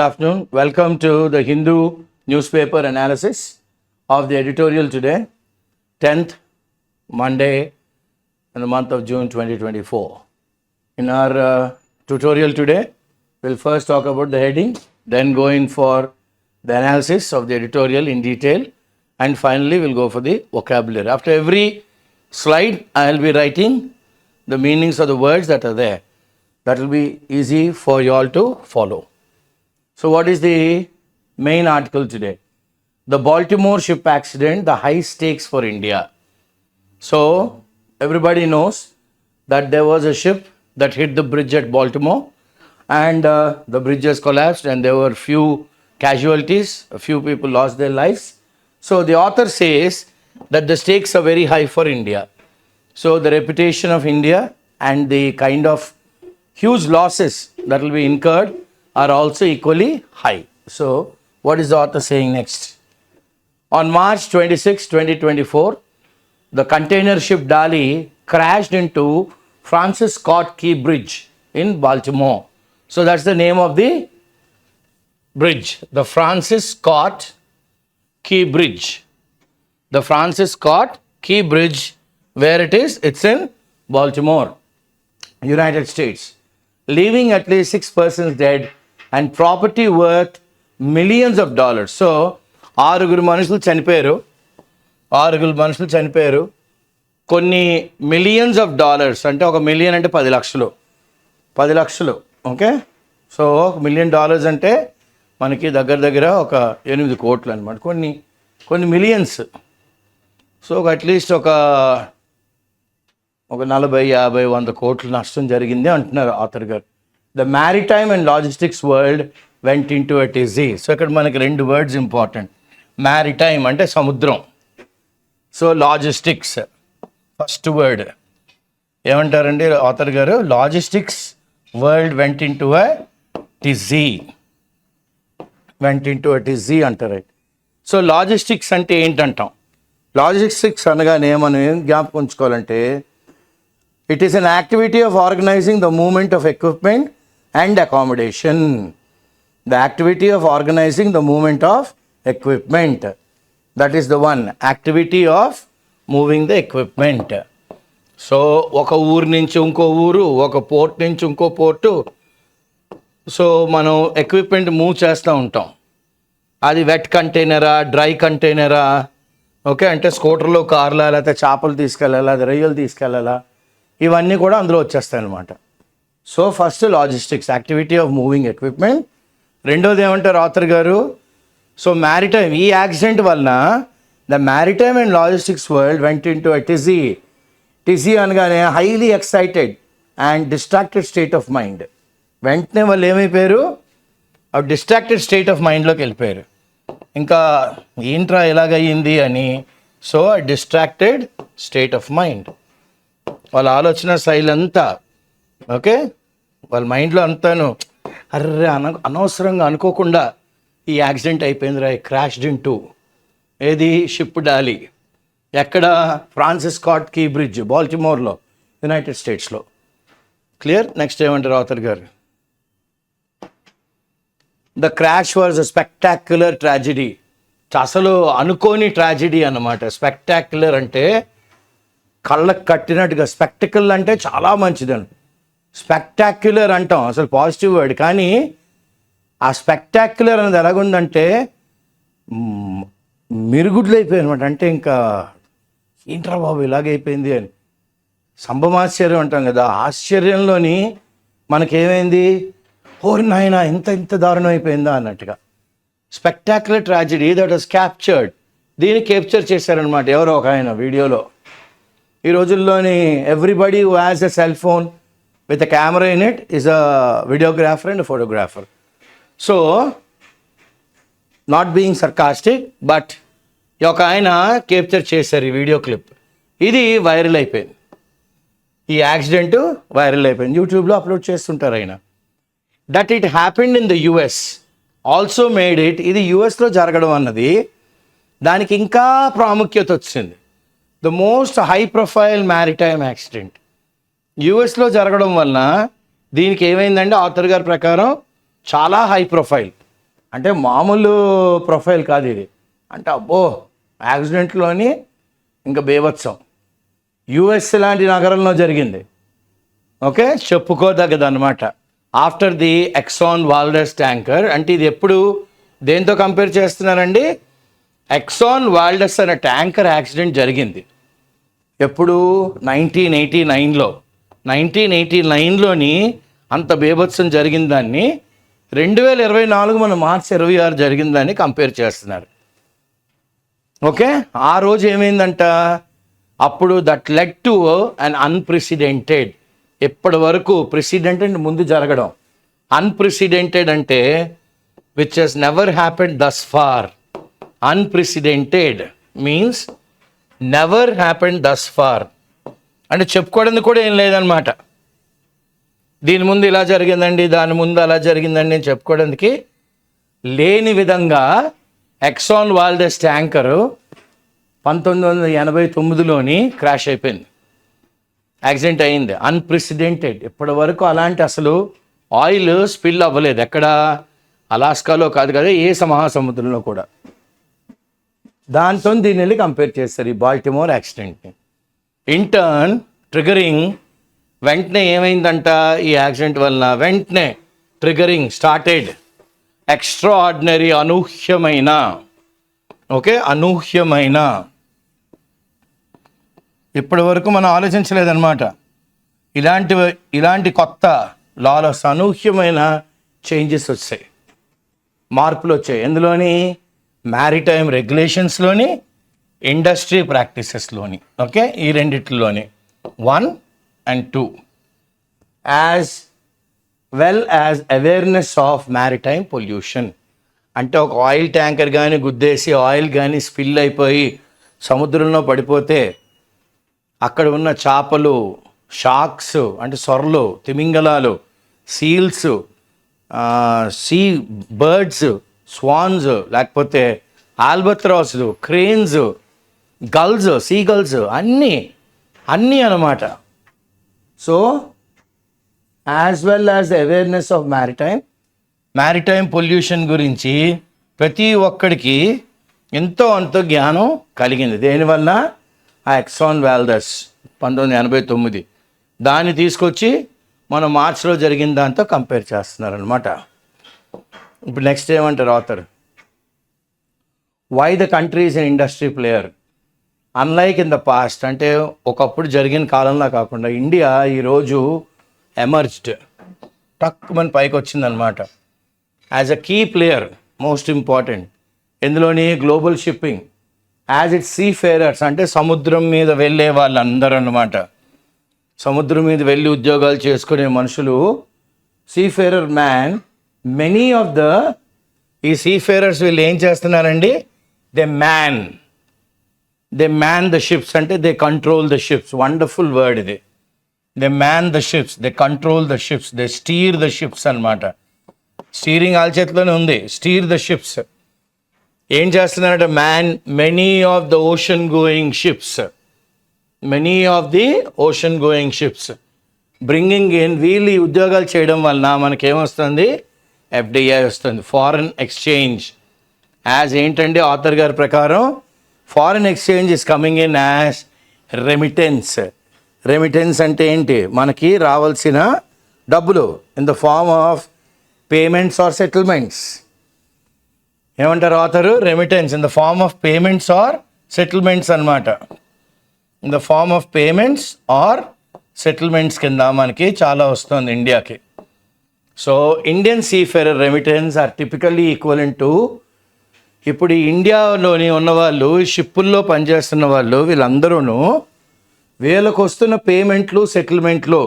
Good afternoon. Welcome to the Hindu newspaper analysis of the editorial today, 10th Monday in the month of June 2024. In our tutorial today, we'll first talk about the heading, then go in for the analysis of the editorial in detail, and finally we'll go for the vocabulary. After every slide, I'll be writing the meanings of the words that are there. That will be easy for you all to follow. So what is the main article today? The Baltimore ship accident, the high stakes for India. So everybody knows that there was a ship that hit the bridge at Baltimore, and the bridge has collapsed and there were few casualties, a few people lost their lives. So the author says that the stakes are very high for India. So the reputation of India and the kind of huge losses that will be incurred are also equally high. So what is the author saying next? On March 26, 2024, the container ship Dali crashed into Francis Scott Key Bridge in Baltimore. So that's the name of the bridge, the Francis Scott Key Bridge. The Francis Scott Key Bridge, where it is? It's in Baltimore, United States, leaving at least 6 persons dead and property worth millions of dollars. So, ఆరుగురు మనుషులు చనిపోయారు. కొన్ని millions of dollars, అంటే ఒక million అంటే 10 లక్షలు. Okay, so $1 million అంటే మనకి దగ్గర ఒక 8 కోట్లు అనమాట. కొన్ని మిలియన్స్. సో అట్లీస్ట్ ఒక 40, 50, 100 కోట్లు నష్టం జరిగింది అంటున్నారు ఆథర్ గారు. The maritime and logistics world went into a tizzy. సో ఇక్కడ మనకి 2 వర్డ్స్ ఇంపార్టెంట్. మ్యారిటైమ్ అంటే సముద్రం. సో లాజిస్టిక్స్ ఫస్ట్ వర్డ్ ఏమంటారండి ఆథర్ గారు? Logistics world went into a tizzy అంటారు. సో లాజిస్టిక్స్ అంటే ఏంటంటాం? లాజిస్టిక్స్ అనగానే మనం ఏం జ్ఞాపకం ఉంచుకోవాలంటే, it is an activity of organizing the movement of equipment and accommodation. The activity of organizing the movement of equipment. That is the one. Activity of moving the equipment. So, ఒక ఊరు నుంచి ఇంకో ఊరు, ఒక పోర్ట్ నుంచి ఇంకో port. So మనం equipment move చేస్తూ ఉంటాం. అది వెట్ కంటైనరా, డ్రై కంటైనరా, ఓకే, అంటే స్కూటర్లో, కార్లా, లేకపోతే చేపలు తీసుకెళ్ళాలా, అది రొయ్యలు తీసుకెళ్ళాలా, ఇవన్నీ కూడా అందులో వచ్చేస్తాయి అనమాట. So first logistics, activity of moving equipment. రెండోది ఏమంటారు ఆథర్ గారు? సో మ్యారిటైమ్, ఈ యాక్సిడెంట్ వలన the maritime and logistics world went into a tizzy అనగానే highly excited and distracted state of mind. వెంటనే వాళ్ళు ఏమైపోయారు? ఆ డిస్ట్రాక్టెడ్ స్టేట్ ఆఫ్ మైండ్లోకి వెళ్ళిపోయారు. ఇంకా ఏంట్రా ఎలాగయ్యింది అని. So distracted state of mind, వాళ్ళ ఆలోచన శైలి అంతా, ఓకే, వాళ్ళ మైండ్లో అంతాను అర్రే అనవసరంగా అనుకోకుండా ఈ యాక్సిడెంట్ అయిపోయిందిరా, క్రాష్డ్ ఇన్ టు ఏది షిప్ డాలి, ఎక్కడ? ఫ్రాన్సిస్ స్కాట్ కీ బ్రిడ్జ్, బాల్టిమోర్లో, యునైటెడ్ స్టేట్స్లో. క్లియర్? నెక్స్ట్ ఏమంటారు ఆథర్ గారు? The crash was a spectacular tragedy. అసలు అనుకోని ట్రాజెడీ అన్నమాట. స్పెక్టాక్యులర్ అంటే కళ్ళకు కట్టినట్టుగా, స్పెక్టికల్ అంటే చాలా మంచిదండి. స్పెక్టాక్యులర్ అంటాం, అసలు పాజిటివ్ వర్డ్. కానీ ఆ స్పెక్టాక్యులర్ అనేది ఎలాగుందంటే మిరుగుడ్లు అయిపోయాయి అనమాట. అంటే ఇంకా ఏంట్రా బాబు ఇలాగైపోయింది అని. సంభమాశ్చర్యం అంటాం కదా, ఆశ్చర్యంలోని మనకేమైంది, ఓరి నాయన ఇంత దారుణం అయిపోయిందా అన్నట్టుగా. Spectacular tragedy that was captured. దీన్ని క్యాప్చర్ చేశారనమాట ఎవరో ఒక ఆయన వీడియోలో. ఈ రోజుల్లోని everybody who has a cell phone with a camera in it is a videographer and photographer. So not being sarcastic, but ఒక ఆయన క్యాప్చర్ చేశారు ఈ వీడియో క్లిప్. ఇది వైరల్ అయిపోయింది. ఈ యాక్సిడెంట్ వైరల్ అయిపోయింది, యూట్యూబ్లో అప్లోడ్ చేస్తుంటారు ఆయన. That it happened in the US also made it. ఇది యుఎస్లో జరగడం అన్నది దానికి ఇంకా ప్రాముఖ్యత వచ్చింది. The most high profile maritime accident యుఎస్లో జరగడం వలన దీనికి ఏమైందంటే ఆథర్ గారి ప్రకారం చాలా హై ప్రొఫైల్. అంటే మామూలు ప్రొఫైల్ కాదు ఇది. అంటే అబ్బో యాక్సిడెంట్లోని ఇంకా బీభత్సం. యుఎస్ లాంటి నగరంలో జరిగింది. ఓకే, చెప్పుకోదగ్గది అనమాట. After the Exxon Valdez tanker. అంటే ఇది ఎప్పుడు దేంతో కంపేర్ చేస్తున్నారండి? ఎక్సాన్ వాల్డస్ అనే ట్యాంకర్ యాక్సిడెంట్ జరిగింది ఎప్పుడు? 1989లో. 1989లోని అంత బీభత్సం జరిగిన దాన్ని 2024 మన మార్చి 26 జరిగిన దాన్ని కంపేర్ చేస్తున్నారు. ఓకే, ఆ రోజు ఏమైందంట? అప్పుడు that led to an unprecedented, ఇప్పటి వరకు ప్రెసిడెంట్ అంటే ముందు జరగడం, అన్ప్రెసిడెంటెడ్ అంటే which has never happened thus far. Unprecedented means never happened thus far, అంటే చెప్పుకోవడానికి కూడా ఏం లేదనమాట. దీని ముందు ఇలా జరిగిందండి, దాని ముందు అలా జరిగిందండి అని చెప్పుకోవడానికి లేని విధంగా ఎక్సాన్ వాల్డస్ ట్యాంకరు 1989లోని క్రాష్ అయిపోయింది, యాక్సిడెంట్ అయింది. అన్ప్రెసిడెంటెడ్, ఇప్పటి వరకు అలాంటి అసలు ఆయిల్ స్పిల్ అవ్వలేదు ఎక్కడ, అలాస్కాలో కాదు కదా, ఏ మహాసముద్రంలో కూడా. దాంతో దీన్ని వెళ్ళి కంపేర్ చేస్తారు ఈ బాల్టిమోర్ యాక్సిడెంట్ని. ఇంటర్న్ ట్రిగరింగ్, వెంటనే ఏమైందంట ఈ యాక్సిడెంట్ వలన? వెంటనే ట్రిగరింగ్ స్టార్టెడ్ ఎక్స్ట్రా ఆర్డినరీ, అనూహ్యమైన, ఓకే, అనూహ్యమైన, ఇప్పటి వరకు మనం ఆలోచించలేదన్నమాట. ఇలాంటి కొత్త లాస్, అనూహ్యమైన చేంజెస్ వచ్చాయి, మార్పులు వచ్చాయి. ఎందులోని? మ్యారిటైమ్ రెగ్యులేషన్స్లోని, ఇండస్ట్రీ ప్రాక్టీసెస్లోని. ఓకే, ఈ రెండిట్లోని 1 and 2, as well as awareness of maritime pollution. అంటే ఒక ఆయిల్ ట్యాంకర్ కానీ గుద్దేసి ఆయిల్ కానీ స్పిల్ అయిపోయి సముద్రంలో పడిపోతే అక్కడ ఉన్న చేపలు, షార్క్స్ అంటే సొరలు, తిమింగలాలు, సీల్స్, సీ బర్డ్స్, స్వాన్స్, లేకపోతే ఆల్బత్రాస్లు, క్రేన్స్, గల్స్, సీ గల్స్, అన్నీ అన్నమాట. So as well as awareness of maritime pollution గురించి ప్రతి ఒక్కడికి ఎంతో అంత జ్ఞానం కలిగింది. దేనివల్ల? ఆ ఎక్సాన్ వాల్డస్ 1989 దాన్ని తీసుకొచ్చి మనం మార్చిలో జరిగిన దాంతో కంపేర్ చేస్తున్నారనమాట. ఇప్పుడు నెక్స్ట్ ఏమంటారు author? Why the country is an industry player unlike in the past. అంటే ఒకప్పుడు జరిగిన కాలంలో కాకుండా ఇండియా ఈరోజు ఎమర్జ్డ్, టక్ మన పైకి వచ్చిందనమాట as a key player, most important. ఎందులోని? Global shipping, as it seafarers, అంటే సముద్రం మీద వెళ్ళే వాళ్ళందరూ అన్నమాట. సముద్రం మీద వెళ్ళి ఉద్యోగాలు చేసుకునే మనుషులు, సీఫేరర్ మ్యాన్. మెనీ ఆఫ్ ఈ సీఫేరర్స్ వీళ్ళు ఏం చేస్తున్నారండి? దే మ్యాన్ ద షిప్స్, అంటే they control the ships. Wonderful word ఇది. They man the ships, they control the ships, they steer the ships అనమాట. స్టీరింగ్ వాళ్ళ చేతిలోనే ఉంది. Steer the ships. ఏం చేస్తున్నారంటే many of the ocean going ships bringing in. వీళ్ళు ఉద్యోగాలు చేయడం వలన మనకేమొస్తుంది? ఎఫ్డిఐ వస్తుంది, ఫారెన్ ఎక్స్చేంజ్. యాజ్ ఏంటంటే ఆథర్ గారి ప్రకారం foreign exchange is coming in as remittance అంటే ఏంటి? మనకి రావాల్సిన డబ్బులు in the form of payments or settlements. ఏమంటారు author? Remittance in the form of payments or settlements అనమాట. In the form of payments or settlements కింద మనకి చాలా వస్తుంది ఇండియాకి. So Indian seafarer remittance are typically equivalent to, ఇప్పుడు ఇండియాలోని ఉన్నవాళ్ళు, షిప్పుల్లో పనిచేస్తున్న వాళ్ళు, వీళ్ళందరూ వీళ్ళకు వస్తున్న పేమెంట్లు, సెటిల్మెంట్లు,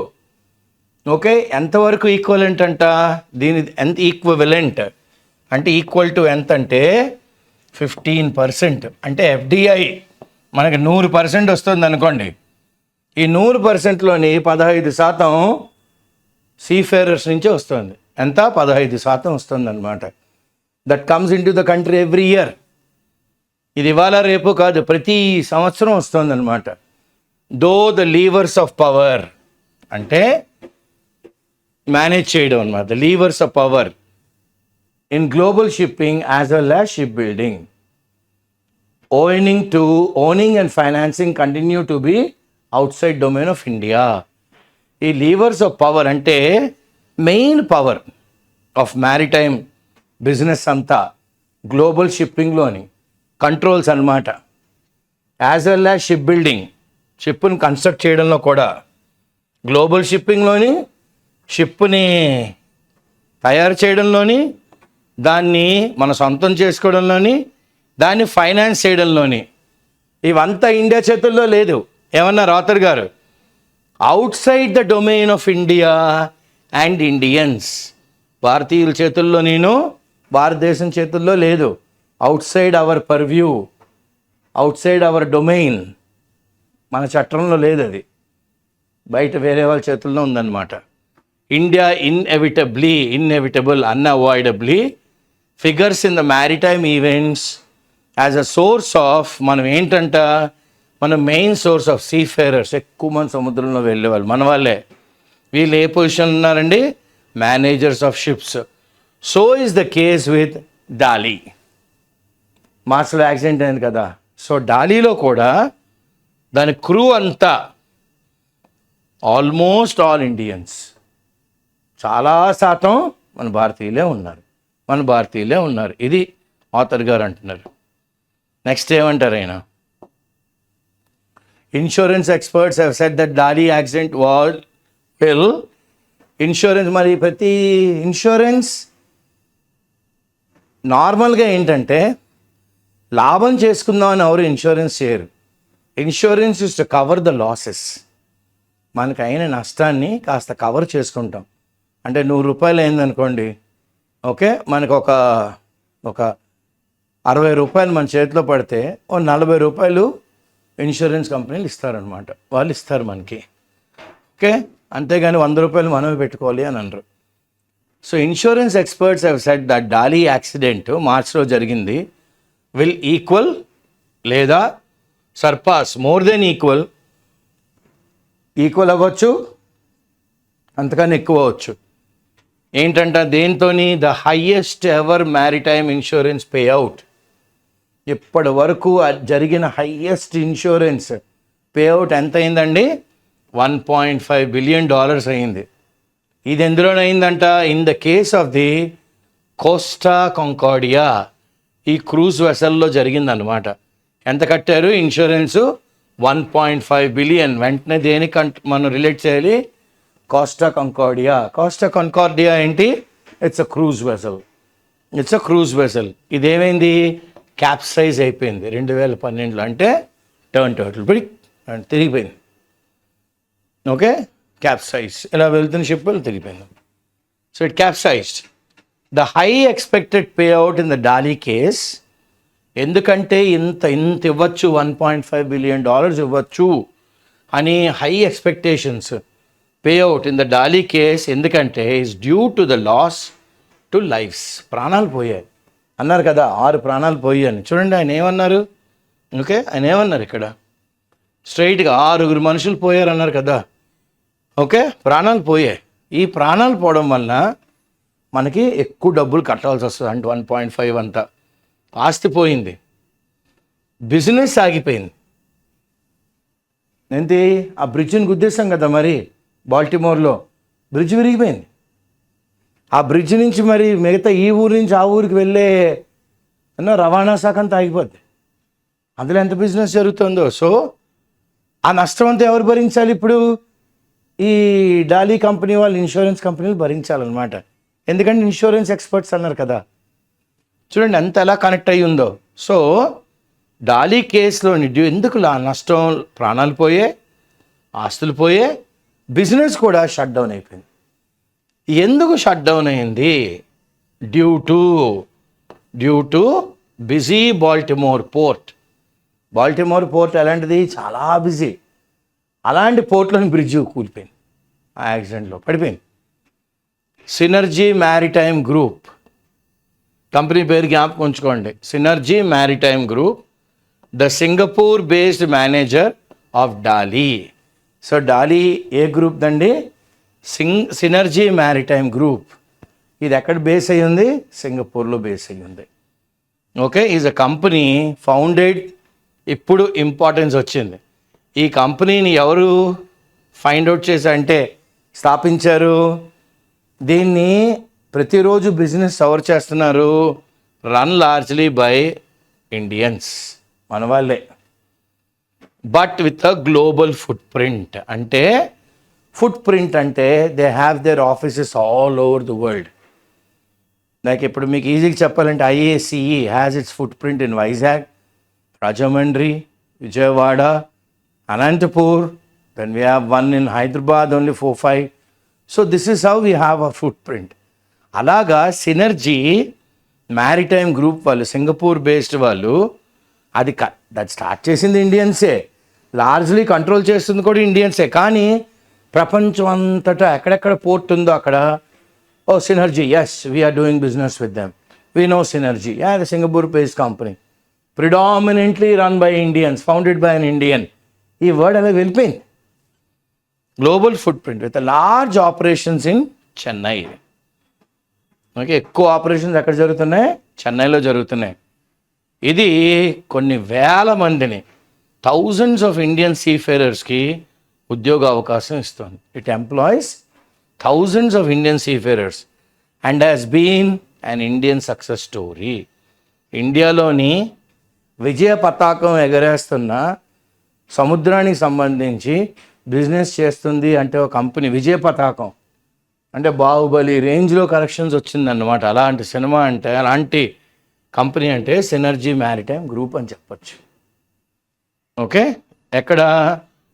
ఓకే, ఎంతవరకు ఈక్వలెంట్ అంట? దీని ఎంత ఈక్వలెంట్ అంటే ఈక్వల్ టు ఎంత అంటే 15%. అంటే ఎఫ్డిఐ మనకి 100% వస్తుంది అనుకోండి. ఈ 100%లోని 15% సీఫేరర్స్ నుంచే వస్తుంది. ఎంత? 15% వస్తుంది అనమాట. That comes into the country every year. ఇది ఇవాళ రేపు కాదు, ప్రతి సంవత్సరం వస్తుంది అనమాట. Though the levers of power అంటే మేనేజ్ చేయడం అనమాట. Levers of power in global shipping as well as shipbuilding. Owning and financing continue to be outside domain of India. ఈ లీవర్స్ ఆఫ్ పవర్ అంటే main power of maritime business అంతా global షిప్పింగ్లోని controls అన్నమాట. As well as ship building, షిప్ని construct చేయడంలో కూడా global షిప్పింగ్లోని, షిప్ని తయారు చేయడంలోని, దాన్ని మన సొంతం చేసుకోవడంలోని, దాన్ని ఫైనాన్స్ చేయడంలోని, ఇవంతా ఇండియా చేతుల్లో లేదు. ఏమన్నారు ఆథర్ గారు? Outside the domain of India and Indians. భారతీయుల చేతుల్లో నేను, భారతదేశం చేతుల్లో లేదు. Outside our purview, outside our domain, మన చట్టంలో లేదు. అది బయట వేరే వాళ్ళ చేతుల్లో ఉందన్నమాట. India inevitable unavoidably figures in the maritime events as a source of, మనం ఏంటంట, మన మెయిన్ సోర్స్ ఆఫ్ సీఫేరర్స్. ఎక్కువ మంది సముద్రంలో వెళ్ళేవాళ్ళు మన వాళ్ళే. వీళ్ళు ఏ పొజిషన్ ఉన్నారండి? Managers of ships. So is the case with Dali. మార్చ్లో యాక్సిడెంట్ అయింది కదా, సో డాలీలో కూడా దాని క్రూ అంతా ఆల్మోస్ట్ ఆల్ ఇండియన్స్, చాలా శాతం మన భారతీయులే ఉన్నారు. ఇది ఆథర్ గారు అంటున్నారు. నెక్స్ట్ ఏమంటారు ఆయన? Insurance experts have said that Dali accident was insurance. మరి ప్రతి ఇన్సూరెన్స్ నార్మల్గా ఏంటంటే లాభం చేసుకుందామని ఎవరు ఇన్సూరెన్స్ చేయరు. Insurance is to cover the losses. మనకు అయిన నష్టాన్ని కాస్త కవర్ చేసుకుంటాం. అంటే 100 రూపాయలు అయిందనుకోండి, ఓకే, మనకు ఒక 60 రూపాయలు మన చేతిలో పడితే 40 రూపాయలు ఇన్సూరెన్స్ కంపెనీలు ఇస్తారనమాట. వాళ్ళు ఇస్తారు మనకి, ఓకే. అంతేగాని 100 రూపాయలు మనమే పెట్టుకోవాలి అని అనరు. So insurance experts have said that Dali accident మార్చ్లో జరిగింది విల్ ఈక్వల్ లేదా సర్పాస్, మోర్ దెన్ ఈక్వల్ అవ్వచ్చు, అంతకన్నా ఎక్కువ అవ్వచ్చు. ఏంటంట దేంతోని? The highest ever maritime insurance pay out. ఇప్పటి వరకు జరిగిన హయ్యెస్ట్ ఇన్సూరెన్స్ పే అవుట్ ఎంత అయిందండి? $1.5 బిలియన్ అయింది. ఇది ఎందులోనైందంట? In the case of the Costa Concordia, ఈ క్రూజ్ వెసల్లో జరిగిందనమాట. ఎంత కట్టారు ఇన్సూరెన్సు? 1.5 బిలియన్. వెంటనే దేనికి మనం రిలేట్ చేయాలి? కోస్టా కాంకార్డియా ఏంటి? It's a cruise vessel. ఇదేమైంది? క్యాప్సైజ్ అయిపోయింది 2012లో. అంటే టర్టిల్ పడి తిరిగిపోయింది, ఓకే. క్యాప్సైజ్, ఇలా వెళ్తున్న షిప్ తిరిగిపోయింది. So it capsized. The high expected pay out in the Dali case. ఎందుకంటే ఇంత ఇవ్వచ్చు, $1.5 బిలియన్ ఇవ్వచ్చు అని high expectations pay out in the Dali case. ఎందుకంటే is due to the loss to lifes. ప్రాణాలు పోయాయి అన్నారు కదా, 6 ప్రాణాలు పోయాయని. చూడండి ఆయన ఏమన్నారు, ఓకే. ఆయన ఏమన్నారు ఇక్కడ స్ట్రైట్గా 6 మనుషులు పోయారు అన్నారు కదా, ఓకే. ప్రాణాలు పోయాయి. ఈ ప్రాణాలు పోవడం వలన మనకి ఎక్కువ డబ్బులు కట్టాల్సి వస్తుంది. అంటే 1.5 అంతా ఆస్తి పోయింది, బిజినెస్ ఆగిపోయింది. ఏంటి? ఆ బ్రిడ్జిని గుద్దేశాం కదా, మరి బాల్టిమోర్లో బ్రిడ్జ్ విరిగిపోయింది. ఆ బ్రిడ్జ్ నుంచి మరి మిగతా ఈ ఊరు నుంచి ఆ ఊరికి వెళ్ళే రవాణా శాఖ అంతా ఆగిపోద్ది. అందులో ఎంత బిజినెస్ జరుగుతుందో. సో ఆ నష్టం అంతా ఎవరు భరించాలి? ఇప్పుడు ఈ డాలీ కంపెనీ వాళ్ళు, ఇన్సూరెన్స్ కంపెనీలు భరించాలన్నమాట. ఎందుకంటే ఇన్సూరెన్స్ ఎక్స్పర్ట్స్ అన్నారు కదా. చూడండి ఎంత ఎలా కనెక్ట్ అయ్యి ఉందో. సో డాలీ కేసులోని ఎందుకు నష్టం? ప్రాణాలు పోయే, ఆస్తులు పోయే, బిజినెస్ కూడా షట్ డౌన్ అయిపోయింది. ఎందుకు షట్ డౌన్ అయింది? Due to busy Baltimore port. Baltimore port ఎలాంటిది? చాలా బిజీ. అలాంటి పోర్ట్లోని బ్రిడ్జ్ కూలిపోయింది, ఆ యాక్సిడెంట్లో పడిపోయింది. సినర్జీ మ్యారిటైమ్ గ్రూప్ కంపెనీ పేరు జ్ఞాపకం ఉంచుకోండి. Synergy maritime group, the Singapore based manager of Dolly. So Dolly A group Dandi? Synergy maritime group. ఇది ఎక్కడ బేస్ అయ్యి ఉంది? సింగపూర్లో బేస్ అయ్యి ఉంది. Okay, is a company founded. ఇప్పుడు ఇంపార్టెన్స్ వచ్చింది. ఈ కంపెనీని ఎవరు ఫైండ్ అవుట్ చేశారంటే స్థాపించారు. దీన్ని ప్రతిరోజు బిజినెస్ ఎవరు చేస్తున్నారు? రన్ లార్జ్లీ బై ఇండియన్స్, మన వాళ్ళే. But with a global footprint. అంటే ఫుట్ ప్రింట్ అంటే they have their offices all over the world. Like ఇప్పుడు మీకు ఈజీగా చెప్పాలంటే IACE has its footprint in Vizag, Rajahmundry, Vijayawada, Anantapur. Then we have one in Hyderabad, only 4-5. So this is how we have a footprint. అలాగా synergy maritime group వాళ్ళు, Singapore based వాళ్ళు, అది start చేసింది ఇండియన్సే, largely control చేస్తుంది కూడా ఇండియన్సే. కానీ ప్రపంచం అంతటా ఎక్కడెక్కడ పోర్ట్ ఉందో అక్కడ synergy, as we are doing business with them, we know synergy, the Singapore based company, predominantly run by Indians, founded by an Indian. ఈ వర్డ్ అలా వెళ్ళిపోయింది. Global footprint with large operations in Chennai. Okay, ఎక్కువ operations ఎక్కడ జరుగుతున్నాయి? చెన్నైలో జరుగుతున్నాయి. ఇది కొన్ని వేల మందిని, థౌజండ్స్ ఆఫ్ ఇండియన్ సీఫేరర్స్కి ఉద్యోగ అవకాశం ఇస్తుంది. It employs thousands of Indian seafarers and has been an Indian success story. ఇండియాలోని విజయ పతాకం ఎగరేస్తున్న సముద్రానికి సంబంధించి బిజినెస్ చేస్తుంది అంటే ఒక కంపెనీ. విజయ పతాకం అంటే బాహుబలి రేంజ్లో కలెక్షన్స్ వచ్చిందన్నమాట. అలాంటి సినిమా అంటే, అలాంటి కంపెనీ అంటే సినర్జీ మ్యారిటైమ్ గ్రూప్ అని చెప్పచ్చు. ఓకే, ఎక్కడ?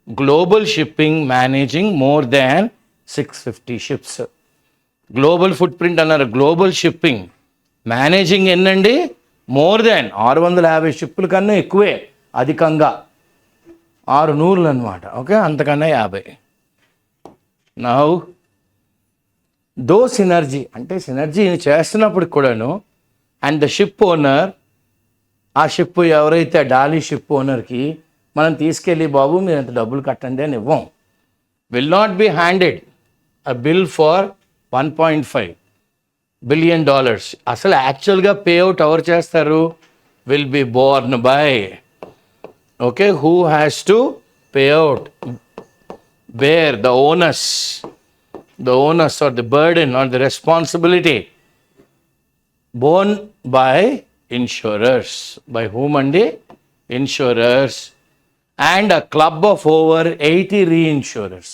Global shipping, managing more than 650 ships. Global footprint అన్నారు. గ్లోబల్ షిప్పింగ్, మేనేజింగ్ ఎన్నండి? మోర్ దాన్ 650 షిప్పుల కన్నా ఎక్కువే, అధికంగా 600 అనమాట. ఓకే, అంతకన్నా 50. నౌ దో సినర్జీ అంటే సినర్జీ చేస్తున్నప్పుడు కూడాను, అండ్ ద షిప్ ఓనర్, ఆ షిప్ ఎవరైతే డాలీ షిప్ ఓనర్కి మనం తీసుకెళ్ళి బాబు మీరు ఎంత డబ్బులు కట్టండి అని ఇవ్వం. Will not be handed a bill for $1.5 billion. అసలు యాక్చువల్గా పేఅవుట్ ఎవరు చేస్తారు? Will be borne by, okay, who has to payout, bear the owners or the burden or the responsibility borne by insurers. By whom andi? Insurers and a club of over 80 reinsurers.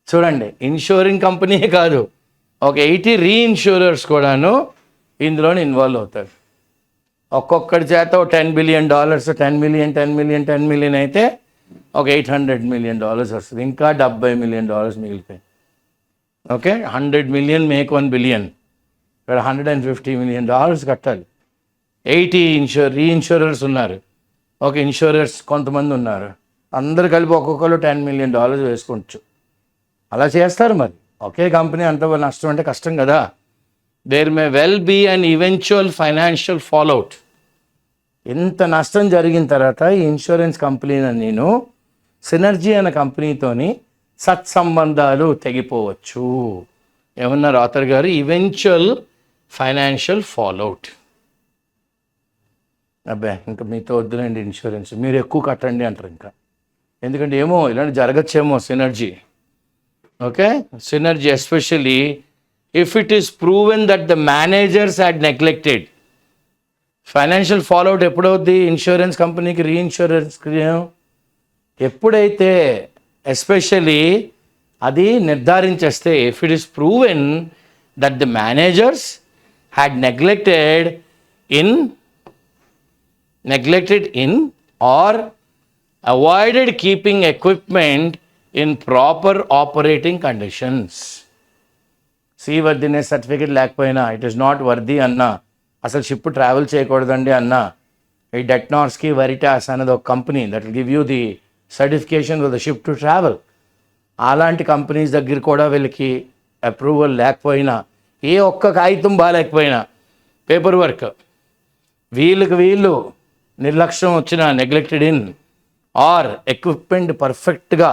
చూడండి, ensuring company కాదు, ఒక 80 రీఇన్సూరర్స్ కూడాను ఇందులోనే involve అవుతారు. ఒక్కొక్కడి చేత $10 billion, 10 million అయితే ఒక $800 million వస్తుంది. ఇంకా $70 million మిగిలిపోయి. Okay, 100 million make 1 billion. ఇక్కడ $150 million కట్టాలి. 80 రీఇన్సూరర్స్ ఉన్నారు. ఒక ఇన్సూరర్స్ కొంతమంది ఉన్నారు. అందరు కలిపి ఒక్కొక్కరు $10 million వేసుకోవచ్చు. అలా చేస్తారు. మరి ఒకే కంపెనీ అంత నష్టం అంటే కష్టం కదా. There may well be an eventual financial fallout. ఇంత నష్టం జరిగిన తర్వాత ఈ ఇన్సూరెన్స్ కంపెనీని నేను సినర్జీ అనే కంపెనీతోని సత్సంబంధాలు తెగిపోవచ్చు. ఏమన్నారు ఆథర్ గారు? Eventual financial fallout. అబ్బా ఇంకా మీతో వద్దులేండి ఇన్సూరెన్స్, మీరు ఎక్కువ కట్టండి అంటారు. ఇంకా ఎందుకంటే ఏమో ఇలాంటి జరగచ్చేమో synergy. Okay, synergy especially if it is proven that the managers had neglected. Financial fallout ఎప్పుడవుద్ది ఇన్సూరెన్స్ కంపెనీకి, రీఇన్సూరెన్స్కి? ఎప్పుడైతే ఎస్పెషల్లీ అది నిర్ధారించేస్తే, if it is proven that the managers had neglected in or avoided keeping equipment in proper operating conditions. Seaworthiness certificate లేకపోయినా, it is not worthy అన్నా, అసలు ship travel చేయకూడదండి అన్నా, ఈ డెట్నార్స్కి వెరిటాస్ అనేది ఒక company that will give you the certification for the ship to travel. అలాంటి companies దగ్గర కూడా వీళ్ళకి అప్రూవల్ లేకపోయినా, ఏ ఒక్క కాగితం బాగాలేకపోయినా, పేపర్ వర్క్ వీళ్ళు నిర్లక్ష్యం వచ్చిన, నెగ్లెక్టెడ్ ఇన్ ఆర్ ఎక్విప్మెంట్ పర్ఫెక్ట్గా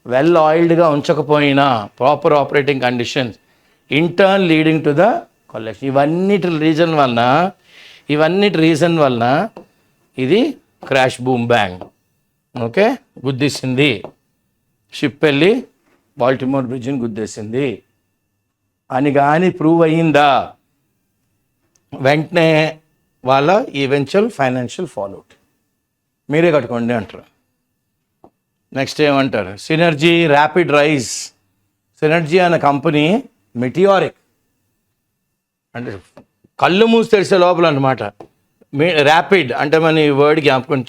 వెల్ ఆయిల్డ్గా ఉంచకపోయినా, proper operating conditions, in turn leading to the collapse. ఇవన్నిటి రీజన్ వలన ఇది క్రాష్ బూమ్ బ్యాంగ్. ఓకే, గుద్దేసింది, షిప్ వెళ్ళి బాల్టిమోర్ బ్రిడ్జ్ని గుద్దేసింది అని కానీ ప్రూవ్ అయ్యిందా, వెంటనే వాళ్ళ ఈవెన్చువల్ ఫైనాన్షియల్ ఫాలోఅవుట్ మీరే కట్టుకోండి అంటారు. నెక్స్ట్ ఏమంటారు, సినర్జీ ర్యాపిడ్ రైజ్. సినర్జీ అనే కంపెనీ మెటియారిక్ అంటే కళ్ళు మూసి తెరిసే లోపల అనమాట. ర్యాపిడ్ అంటే మన ఈ వర్డ్ జ్ఞాపకం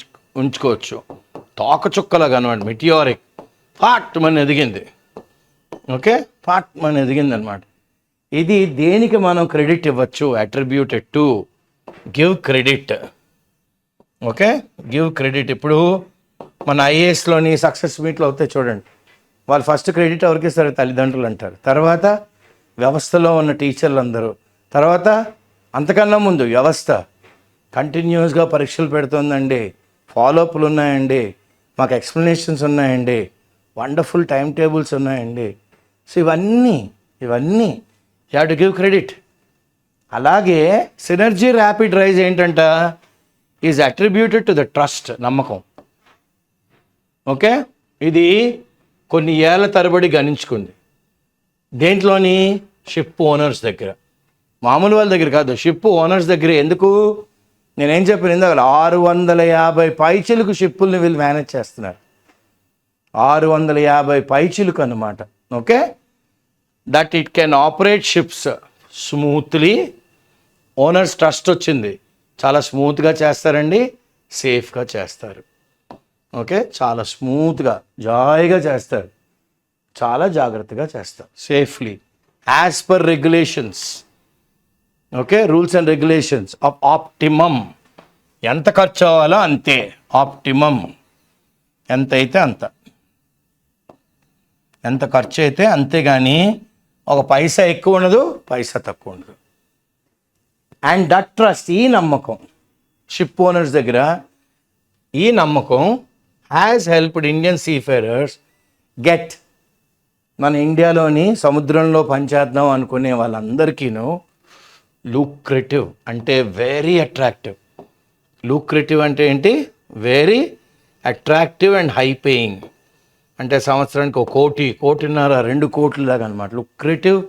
ఉంచుకోవచ్చు. తోకచుక్కలాగా అనమాట. మెటియారిక్ ఫాట్ మన ఎదిగింది. ఓకే, ఫాట్ మన ఎదిగింది అనమాట. ఇది దేనికి మనం క్రెడిట్ ఇవ్వచ్చు? Attributed to give credit. Okay, give credit. ఇప్పుడు మన ఐఏఎస్లోని సక్సెస్ మీట్లో అవుతాయి చూడండి, వాళ్ళు ఫస్ట్ క్రెడిట్ ఎవరికి ఇస్తారు? తల్లిదండ్రులు అంటారు, తర్వాత వ్యవస్థలో ఉన్న టీచర్లు అందరూ, తర్వాత అంతకన్నా ముందు వ్యవస్థ కంటిన్యూస్గా పరీక్షలు పెడుతుందండి, ఫాలోఅప్లు ఉన్నాయండి, మాకు ఎక్స్ప్లెనేషన్స్ ఉన్నాయండి, వండర్ఫుల్ టైం టేబుల్స్ ఉన్నాయండి. సో ఇవన్నీ you have to give credit. అలాగే సినర్జీ ర్యాపిడ్ రైజ్ ఏంటంట, is attributed to the trust, నమ్మకం. ఓకే, ఇది కొన్ని ఏళ్ల తరబడి గణించుకుంది. దేంట్లోని? షిప్ ఓనర్స్ దగ్గర, మామూలు వాళ్ళ దగ్గర కాదు, షిప్ ఓనర్స్ దగ్గర. ఎందుకు? నేనేం చెప్పాను ఇందాక, 650 పైచిలుకు షిప్పుల్ని వీళ్ళు మేనేజ్ చేస్తున్నారు. 650 పైచిలుకు అన్నమాట. Okay, that it can operate ships smoothly. Owners trust వచ్చింది, చాలా స్మూత్గా చేస్తారండి, సేఫ్గా చేస్తారు. ఓకే, చాలా స్మూత్గా జాయిగా చేస్తారు, చాలా జాగ్రత్తగా చేస్తారు, safely as per regulations. Okay, rules and regulations of optimum. ఎంత ఖర్చు అవ్వాలో అంతే, ఆప్టిమమ్ ఎంత అయితే అంత, ఎంత ఖర్చు అయితే అంతే, కానీ ఒక పైసా ఎక్కువ ఉండదు, పైసా తక్కువ ఉండదు. అండ్ దట్ ట్రస్ట్, ఈ నమ్మకం షిప్ ఓనర్స్ దగ్గర, ఈ నమ్మకం has helped Indian seafarers get, మన ఇండియాలోని సముద్రంలో పనిచేద్దాం అనుకునే వాళ్ళందరికీను లూక్రేటివ్ అంటే వెరీ అట్రాక్టివ్. లూక్రేటివ్ అంటే ఏంటి? Very attractive and high paying. అంటే సంవత్సరానికి 1 కోటి, 1.5 కోటి, 2 కోట్ల దాకా అనమాట. Lucrative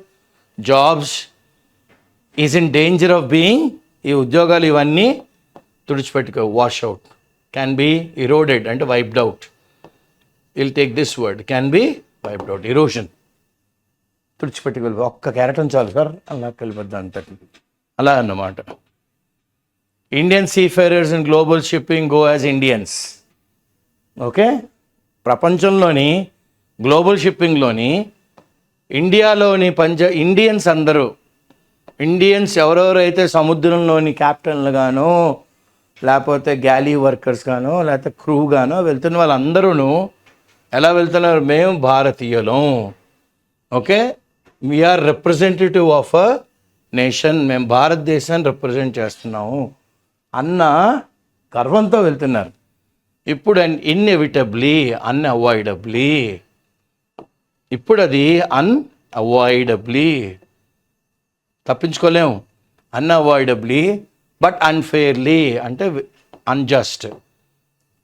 jobs is in danger of being, ఈ ఉద్యోగాలు ఇవన్నీ తుడిచిపెట్టుకో, wash out, can be eroded అంటే wiped out. Will take this word, can be wiped out, erosion. తుడిచిపెట్టుకోవాలి, ఒక్క క్యారెక్టర్ చాలు సార్, అలా కలిపొద్దాం అంతటి, అలా అన్నమాట. Indian seafarers in global shipping go as Indians. Okay, ప్రపంచంలోని గ్లోబల్ షిప్పింగ్లోని ఇండియాలోని ఇండియన్స్ అందరూ, ఇండియన్స్ ఎవరెవరైతే సముద్రంలోని క్యాప్టెన్లుగానో లేకపోతే గ్యాలీ వర్కర్స్ గానో లేకపోతే క్రూ గానో వెళ్తున్న వాళ్ళందరూ ఎలా వెళ్తున్నారు? మేము భారతీయులం. Okay, we are representative of a nation, మేము భారతదేశాన్ని రిప్రజెంట్ చేస్తున్నాము అన్న గర్వంతో వెళ్తున్నారు. ఇప్పుడు ఇన్ఎవిటబ్లీ, అన్అవాయిడబ్లీ, ఇప్పుడు అది అన్అవాయిడబ్లీ తప్పించుకోలేము, అన్అవాయిడబ్లీ, బట్ అన్ఫెయిర్లీ అంటే అన్జస్ట్,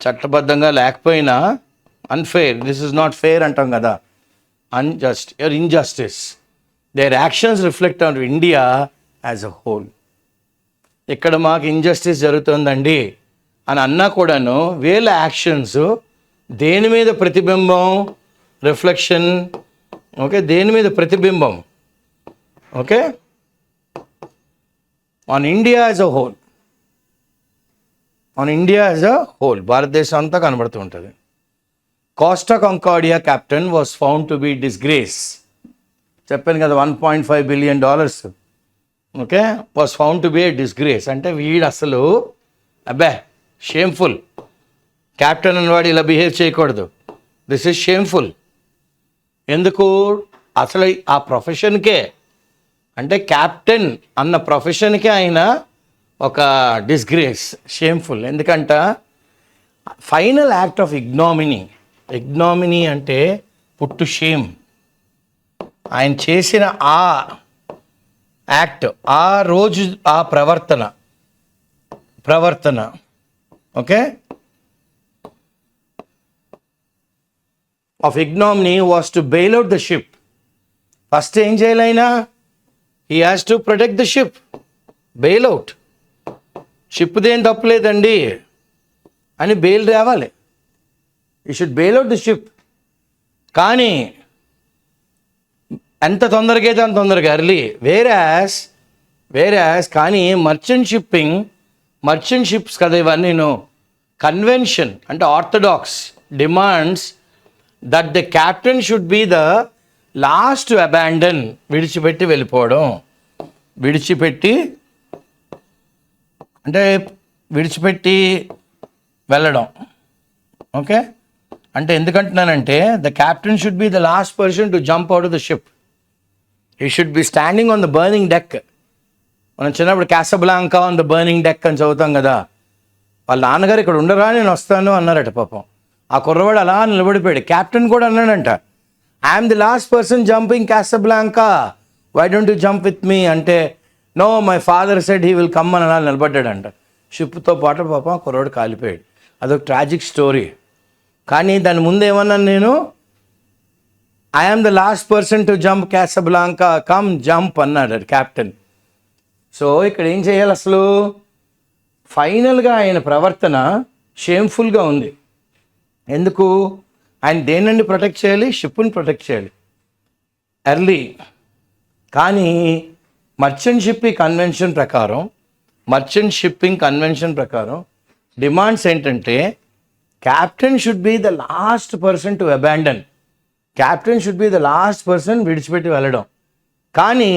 చట్టబద్ధంగా లేకపోయినా unfair, this is not fair అంటాం కదా, unjust, injustice. There actions reflect on India as a whole. ఇక్కడ మాకు ఇంజస్టిస్ జరుగుతుందండి అని అన్నా కూడాను వీళ్ళ యాక్షన్స్ దేని మీద ప్రతిబింబం? రిఫ్లెక్షన్. ఓకే, దేని మీద ప్రతిబింబం? Okay, on India as a whole, on India as a whole, భారతదేశం అంతా కనబడుతూ ఉంటుంది. Costa Concordia captain was found to be disgrace. చెప్పాను కదా, $1.5 billion. Okay, was found to be a disgrace అంటే వీడు అసలు అబ్బే షేమ్ఫుల్, క్యాప్టెన్ అన్నవాడు ఇలా బిహేవ్ చేయకూడదు, దిస్ ఈజ్ షేమ్ఫుల్. ఎందుకు? అసలు ఆ ప్రొఫెషన్కే అంటే క్యాప్టెన్ అన్న ప్రొఫెషన్కే ఆయన ఒక డిస్గ్రేస్, షేమ్ఫుల్. ఎందుకంట ఫైనల్ యాక్ట్ ఆఫ్ ఇగ్నామినీ. ఇగ్నామినీ అంటే పుట్టు షేమ్. ఆయన చేసిన ఆ యాక్ట్, ఆ రోజు ఆ ప్రవర్తన okay of ignominy was to bail out the ship. First ఏం చేయాలైనా he has to protect the ship, bail out. షిప్దేం తప్పలేదండి అని బెయిల్ రావాలి. You should bail out the ship. కానీ ఎంత తొందరగా అయితే అంత తొందరగా ఎర్లీ. వేరాస్ కానీ మర్చెంట్ షిప్స్ కదా ఇవన్నీ, కన్వెన్షన్ అంటే orthodox demands that the captain should be the last to abandon, విడిచిపెట్టి వెళ్ళిపోవడం. విడిచిపెట్టి వెళ్ళడం. ఓకే, అంటే ఎందుకంటున్నానంటే the captain should be the last person to jump out of the ship. He should be standing on the burning deck. మనం చిన్నప్పుడు Casablanca on the burning deck అని చదువుతాం కదా. వాళ్ళ నాన్నగారు ఇక్కడ ఉండరా, నేను వస్తాను అన్నారట. పాపం ఆ కుర్రవాడు అలా నిలబడిపోయాడు. క్యాప్టెన్ కూడా అన్నాడంట, I'm the last person jumping Casablanca, why don't you jump with me అంటే, no my father said he will come అని అలా నిలబడ్డాడంట. షిప్తో పాటు పాపం ఆ కుర్రవాడు కాలిపోయాడు. అదొక ట్రాజిక్ స్టోరీ. కానీ దాని ముందు ఏమన్నాను నేను, I'm the last person to jump Casablanca, come jump అన్నాడు క్యాప్టెన్. సో ఇక్కడ ఏం చేయాలి అసలు, ఫైనల్గా ఆయన ప్రవర్తన షేమ్ఫుల్గా ఉంది. ఎందుకు, ఆయన దేనండి ప్రొటెక్ట్ చేయాలి, షిప్ని ప్రొటెక్ట్ చేయాలి ఎర్లీ. కానీ మర్చెంట్ షిప్పింగ్ కన్వెన్షన్ ప్రకారం డిమాండ్స్ ఏంటంటే captain should be the last person to abandon. Captain should be the last person విడిచిపెట్టి వెళ్ళడం. కానీ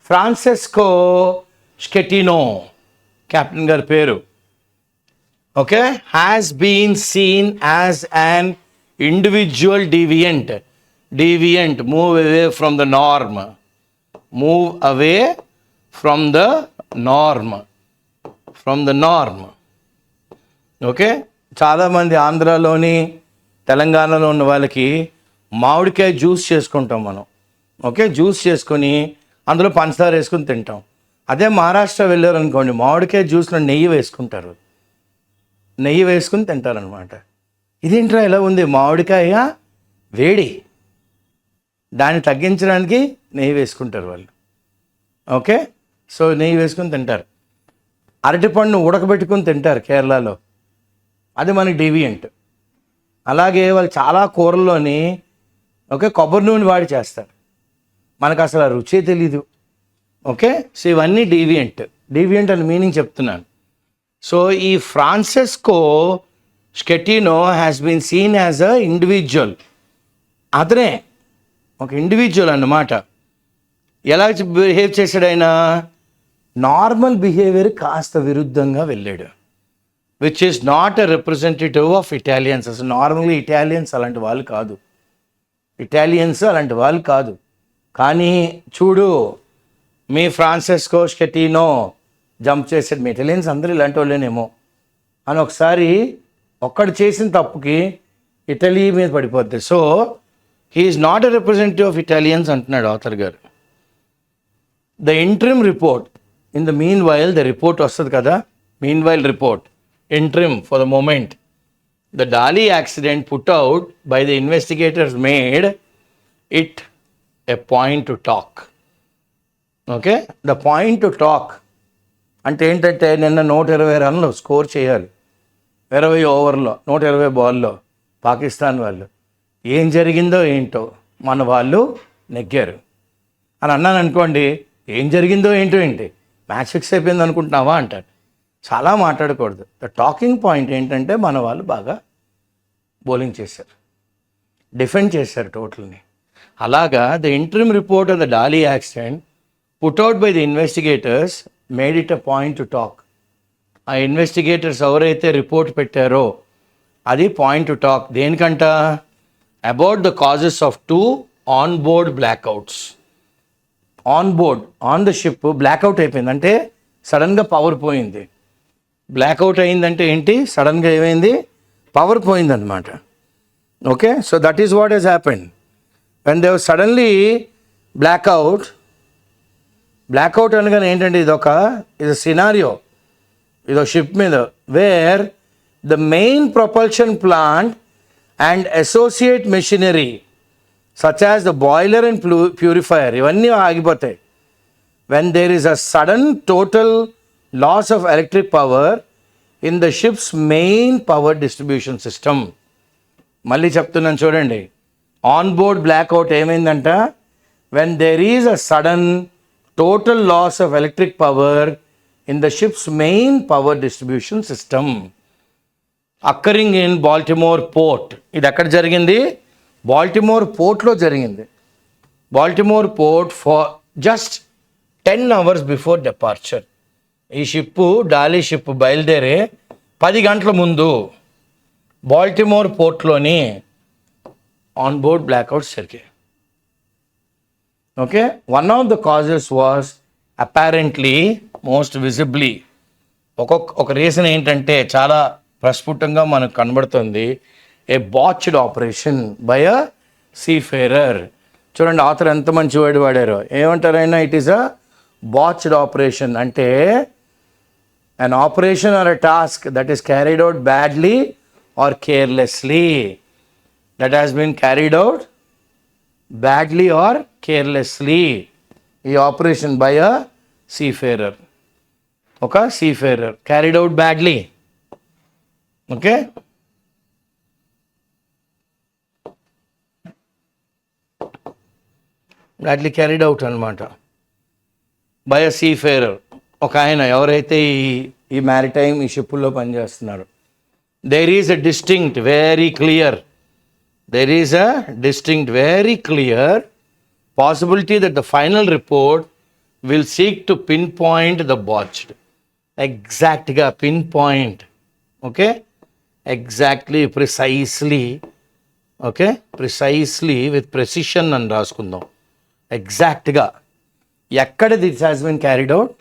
ఫ్రాన్సెస్కో స్కెటినో క్యాప్టెన్ గారి పేరు, okay, has been seen as an individual deviant, move away from the norm. Okay, చాలామంది ఆంధ్రాలోని తెలంగాణలో ఉన్న వాళ్ళకి మామిడికాయ జ్యూస్ చేసుకుంటాం మనం. ఓకే, జ్యూస్ చేసుకొని అందులో పంచదార వేసుకుని తింటాం. అదే మహారాష్ట్ర వెళ్ళారు అనుకోండి, మామిడికాయ జ్యూస్లో నెయ్యి వేసుకుని తింటారనమాట. ఇదేంట్రా ఇలా ఉంది, మామిడికాయ వేడి, దాన్ని తగ్గించడానికి నెయ్యి వేసుకుంటారు వాళ్ళు. ఓకే, సో నెయ్యి వేసుకుని తింటారు. అరటిపండును ఉడకబెట్టుకుని తింటారు కేరళలో, అది మనకి డీవియంట్. అలాగే వాళ్ళు చాలా కూరల్లోని ఓకే కొబ్బరి నూనె వాడి చేస్తారు, మనకు అసలు ఆ రుచే తెలీదు. ఓకే, సో ఇవన్నీ డీవియంట్ అని మీనింగ్ చెప్తున్నాను. సో ఈ Francesco Schettino has been seen as a individual. అతనే ఒక ఇండివిజువల్ అన్నమాట. ఎలా బిహేవ్ చేశాడు ఆయన, నార్మల్ బిహేవియర్ కాస్త విరుద్ధంగా వెళ్ళాడు, which is not a representative of Italians. అసలు నార్మల్గా ఇటాలియన్స్ అలాంటి వాళ్ళు కాదు. కానీ చూడు, మీ ఫ్రాన్సెస్కో స్కెటినో జంప్ చేసాడు, మీ ఇటాలియన్స్ అందరూ ఇలాంటి వాళ్ళేనేమో అని ఒకసారి ఒక్కడు చేసిన తప్పుకి ఇటలీ మీద పడిపోద్ది. So he is not a representative of Italians అంటున్నాడు ఆథర్ గారు. The interim report, in the meanwhile the report వస్తుంది కదా, report interim for the moment, the Dali accident put out by the investigators made it a point to talk. Okay, the point to talk అంటే ఏంటంటే నిన్న 120 రన్లు score చేయాలి 20 ఓవర్లో 120 బాల్లో పాకిస్తాన్ వాళ్ళు. ఏం జరిగిందో ఏంటో మన వాళ్ళు నెగ్గారు అని అన్నాను అనుకోండి, ఏం జరిగిందో ఏంటి మ్యాచ్ ఫిక్స్ అయిపోయింది అనుకుంటున్నావా అంటారు. చాలా మాట్లాడకూడదు. ద టాకింగ్ పాయింట్ ఏంటంటే మన వాళ్ళు బాగా బౌలింగ్ చేశారు, డిఫెండ్ చేశారు టోటల్ని. అలాగా the interim report of the Dali accident put out by the investigators made it a point to talk. ఆ ఇన్వెస్టిగేటర్స్ ఎవరైతే రిపోర్ట్ పెట్టారో అది పాయింట్ టు టాక్. దేనికంట, about the causes of 2 on board blackouts. On the ship blackout అయిపోయింది అంటే సడన్గా power పోయింది. Blackout అయిందంటే ఏంటి, సడన్గా ఏమైంది, పవర్ పోయిందనమాట. Okay, so that is what he's happened when they suddenly blackout. Blackout అనగానే ఏంటంటే ఇది సినారియో, ఇదో షిప్ మీద where the main propulsion plant and associate machinery such as the boiler and purifier ఇవన్నీ ఆగిపోతాయి. When there is a sudden total loss of electric power in the ship's main power distribution system. మళ్ళీ చెప్తున్నాను చూడండి, on board blackout ఏమైందంట, when there is a sudden total loss of electric power in the ship's main power distribution system occurring in Baltimore port. ఇది ఎక్కడ జరిగింది? Baltimore పోర్ట్లో జరిగింది. Baltimore port for just 10 hours before departure. ఈ ship Dali ship బయలుదేరే 10 గంటల ముందు Baltimore పోర్ట్లోని ఆన్ బోర్డ్ బ్లాక్అవుట్స్ జరిగాయి. Okay, one of the causes was apparently most visibly, ఒక రీజన్ ఏంటంటే చాలా ప్రస్ఫుటంగా మనకు కనబడుతుంది, ఏ బాచ్డ్ ఆపరేషన్ బై అ సీఫేరర్. చూడండి ఆథర్ ఎంత మంచి వర్డ్ వాడారో, ఏమంటారైనా it is a botched operation అంటే an operation or a task that is carried out badly or carelessly, that has been carried out badly or carelessly, ఈ ఆపరేషన్ బై అ సీఫేరర్, ఒక seafarer carried out badly. Okay, badly carried out అనమాట by a seafarer. ఒక ఆయన ఎవరైతే ఈ maritime ఈ షిప్పుల్లో పనిచేస్తున్నారో, there is a distinct very clear possibility that the final report will seek to pinpoint the botched. ఎగ్జాక్ట్గా pinpoint, okay, exactly, precisely, okay, precisely with precision అని రాసుకుందాం. ఎగ్జాక్ట్గా ఎక్కడ this has been carried out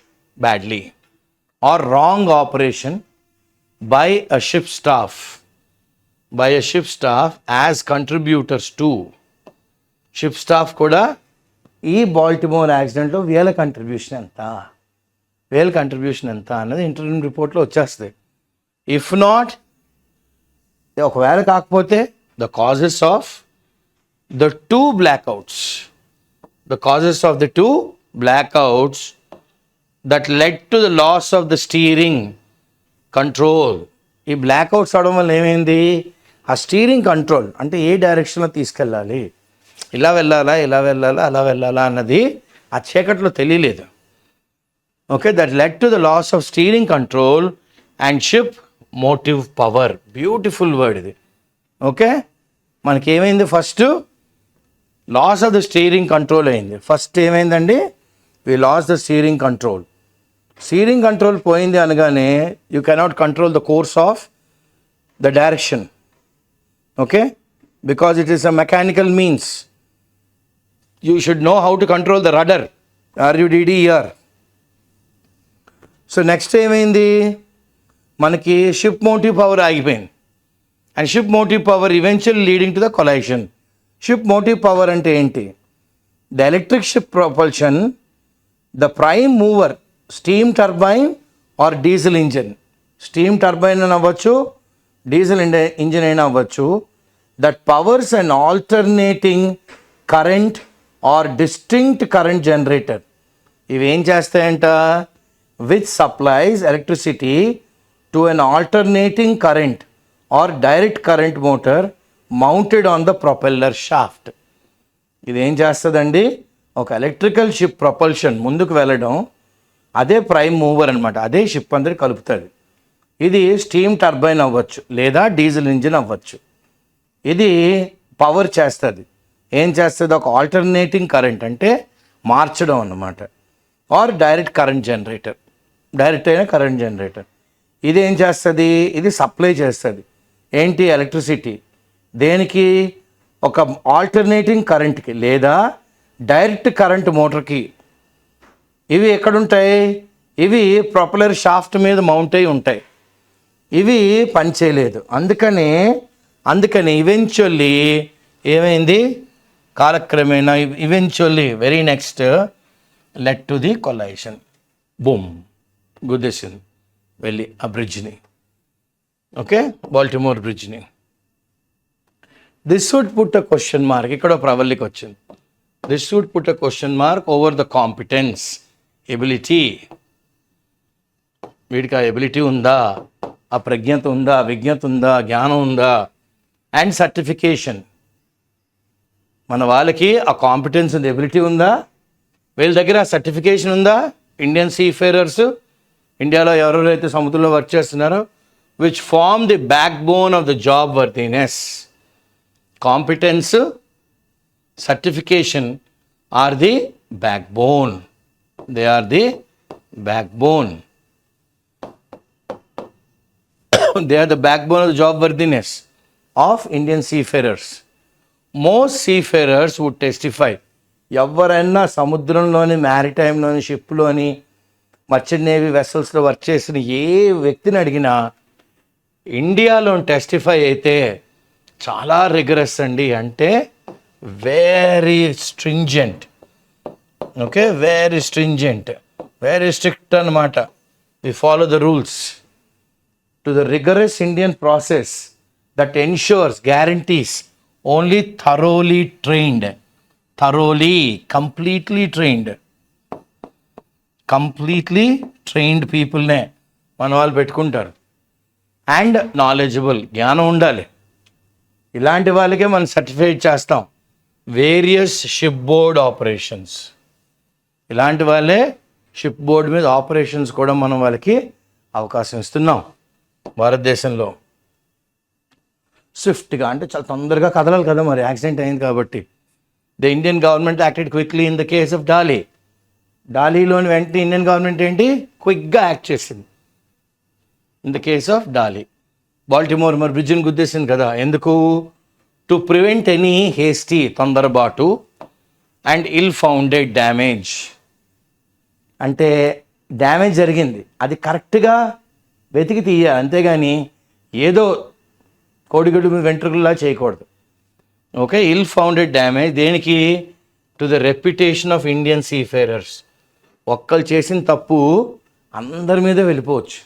badly or wrong operation by a ship staff as contributors to. Ship staff కూడా ఈ Baltimore యాక్సిడెంట్లో వీళ్ళ contribution ఎంత అన్నది ఇంటర్వ్యూ రిపోర్ట్లో వచ్చేస్తుంది. ఇఫ్ నాట్, ఒకవేళ కాకపోతే the causes of the two blackouts that led to the loss of the steering control. ఈ బ్లాక్అవుట్స్ అవడం వల్ల ఏమైంది, ఆ స్టీరింగ్ కంట్రోల్ అంటే ఏ డైరెక్షన్లో తీసుకెళ్ళాలి, ఇలా వెళ్ళాలా అలా వెళ్ళాలా అన్నది ఆ చీకట్లో తెలియలేదు. Okay, that led to the loss of steering control and ship motive power. Beautiful word ఇది. ఓకే, మనకి ఏమైంది, first loss of the steering control అయింది. ఫస్ట్ ఏమైందండి, we loss the steering control. Steering control పోయింది అనగానే you cannot control the course of the direction. Okay, because it is a mechanical means. You should know how to control the rudder, RUDDER. So next ఏమైంది, మనకి ship motive power ఆగిపోయింది. And ship motive power eventually leading to the collision. Ship motive power అంటే ఏంటి, the electric ship propulsion, the prime mover, steam turbine or diesel engine. Steam turbine అని అవ్వచ్చు, diesel engine అయినా అవ్వచ్చు. That powers and alternating current or distinct current generator. ఇవి ఏం చేస్తాయంట, which supplies electricity to an alternating current or direct current motor mounted on the propeller shaft. ఇది ఏం చేస్తుందండి, ఒక ఎలక్ట్రికల్ షిప్ ప్రొపల్షన్ ముందుకు వెళ్ళడం, అదే ప్రైమ్ మూవర్ అనమాట, అదే షిప్ అందరికి కలుపుతుంది. ఇది స్టీమ్ టర్బైన్ అవ్వచ్చు లేదా డీజిల్ ఇంజిన్ అవ్వచ్చు. ఇది పవర్ చేస్తుంది. ఏం చేస్తుంది, ఒక ఆల్టర్నేటింగ్ కరెంట్ అంటే మార్చడం అన్నమాట, or direct current generator, direct అయిన కరెంట్ జనరేటర్. ఇది ఏం చేస్తుంది, ఇది సప్లై చేస్తుంది ఏంటి, ఎలక్ట్రిసిటీ. దేనికి, ఒక ఆల్టర్నేటింగ్ కరెంట్కి లేదా డైరెక్ట్ కరెంట్ మోటార్కి. ఇవి ఎక్కడుంటాయి, ఇవి ప్రొపెల్లర్ షాఫ్ట్ మీద మౌంట్ అయి ఉంటాయి. ఇవి పనిచేయలేదు. అందుకని ఈవెన్చువల్లీ ఏమైంది, కాలక్రమేణా eventually very next led to the collision. Boom, గుద్దేసింది వెళ్ళి ఆ బ్రిడ్జ్ని. ఓకే, బాల్టిమోర్ బ్రిడ్జ్ని. This would put a question mark, ఇక్కడ ప్రవల్లికి వచ్చింది. This would put a question mark over the competence, ability. వీడికి ఆ ఎబిలిటీ ఉందా, ఆ ప్రజ్ఞత ఉందా, విజ్ఞత ఉందా, జ్ఞానం ఉందా, అండ్ సర్టిఫికేషన్. మన వాళ్ళకి ఆ కాంపిటెన్స్ ఉంది, ఎబిలిటీ ఉందా, వీళ్ళ దగ్గర ఆ సర్టిఫికేషన్ ఉందా. ఇండియన్ సీఫేరర్స్, ఇండియాలో ఎవరెవరైతే సముద్రంలో వర్క్ చేస్తున్నారో, which form the backbone of the job worthiness. Competence, certification are the backbone. They are the backbone. They are the backbone of the job worthiness of Indian seafarers. Most seafarers would testify. ఎవరైనా సముద్రంలోని, మ్యారిటైమ్లోని, షిప్లోని, merchant navy వెసల్స్లో work చేసిన ఏ వ్యక్తిని అడిగినా ఇండియాలో testify అయితే చాలా rigorous అండి, అంటే very stringent. Okay, very stringent, very strict అన్నమాట. We follow the rules. To the rigorous Indian process that ensures, guarantees only thoroughly trained, completely trained people ne మన వాళ్ళు పెట్టుకుంటారు. అండ్ నాలెడ్జబుల్, జ్ఞానం ఉండాలి. ఇలాంటి వాళ్ళకే మనం సర్టిఫైడ్ చేస్తాం. వేరియస్ షిప్ బోర్డ్ ఆపరేషన్స్, ఇలాంటి వాళ్ళే షిప్ బోర్డ్ మీద ఆపరేషన్స్ కూడా మనం వాళ్ళకి అవకాశం ఇస్తున్నాం భారతదేశంలో. స్విఫ్ట్గా అంటే చాలా తొందరగా కదలాలి కదా, మరి యాక్సిడెంట్ అయింది కాబట్టి. The Indian government acted quickly in the case of Dali. డాలీలోని వెంటనే ఇండియన్ గవర్నమెంట్ ఏంటి, క్విక్గా యాక్ట్ చేసింది in the case of Dali. Baltimore మరి బ్రిడ్జ్ని గుద్దేసింది కదా, ఎందుకు? టు ప్రివెంట్ ఎనీ హేస్టీ, తొందరబాటు, అండ్ ఇల్ ఫౌండెడ్ డ్యామేజ్. అంటే డ్యామేజ్ జరిగింది, అది కరెక్ట్గా వెతికి తీయాలి, అంతేగాని ఏదో కోడిగుడ్డు మీద వెంట్రుకల్లా చేయకూడదు. ఓకే, ఇల్ ఫౌండెడ్ డ్యామేజ్ దేనికి? To the reputation of Indian seafarers. ఒక్కరు చేసిన తప్పు అందరి మీద వెళ్ళిపోవచ్చు.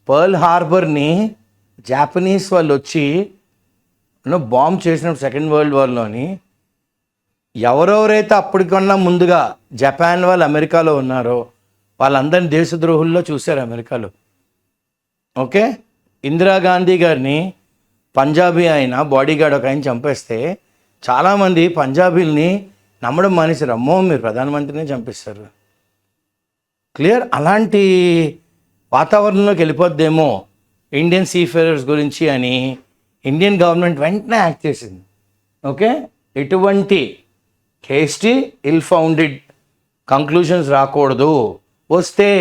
పర్ల్ హార్బర్ని జాపనీస్ వాళ్ళు వచ్చి బాంబ్ చేసినప్పుడు సెకండ్ వరల్డ్ వార్లోని, ఎవరెవరైతే అప్పటికన్నా ముందుగా జపాన్ వాళ్ళు అమెరికాలో ఉన్నారో వాళ్ళందరినీ దేశద్రోహుల్లో చూశారు అమెరికాలో. ఓకే, ఇందిరాగాంధీ గారిని పంజాబీ అయిన బాడీగార్డ్ ఒక ఆయన చంపేస్తే చాలామంది పంజాబీల్ని నమ్మడం మానేశారు. అమ్మో, మీరు ప్రధానమంత్రిని చంపిస్తారు. క్లియర్? అలాంటి వాతావరణంలోకి వెళ్ళిపోద్దేమో ఇండియన్ సీఫేరర్స్ గురించి అని ఇండియన్ గవర్నమెంట్ వెంటనే యాక్ట్ చేసింది. ఓకే, ఎటువంటి హేస్టీ, ఇల్ ఫౌండెడ్ కంక్లూషన్స్ రాకూడదు. వస్తే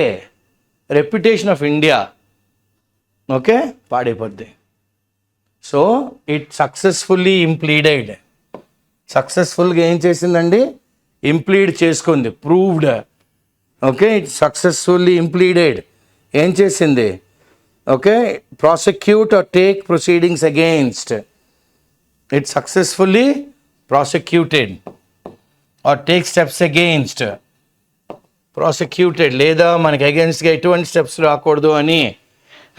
రెప్యుటేషన్ ఆఫ్ ఇండియా ఓకే పాడైపోద్ది. So it successfully impleaded. సక్సెస్ఫుల్గా ఏం చేసిందండి? ఇంప్లీడ్ చేసుకుంది, proved. Okay, it successfully impleaded. ఏం చేసింది? Okay, prosecute or take proceedings against. It successfully prosecuted or take steps against. Prosecuted లేదా మనకి అగెయిన్స్ట్గా ఎటువంటి స్టెప్స్ రాకూడదు అని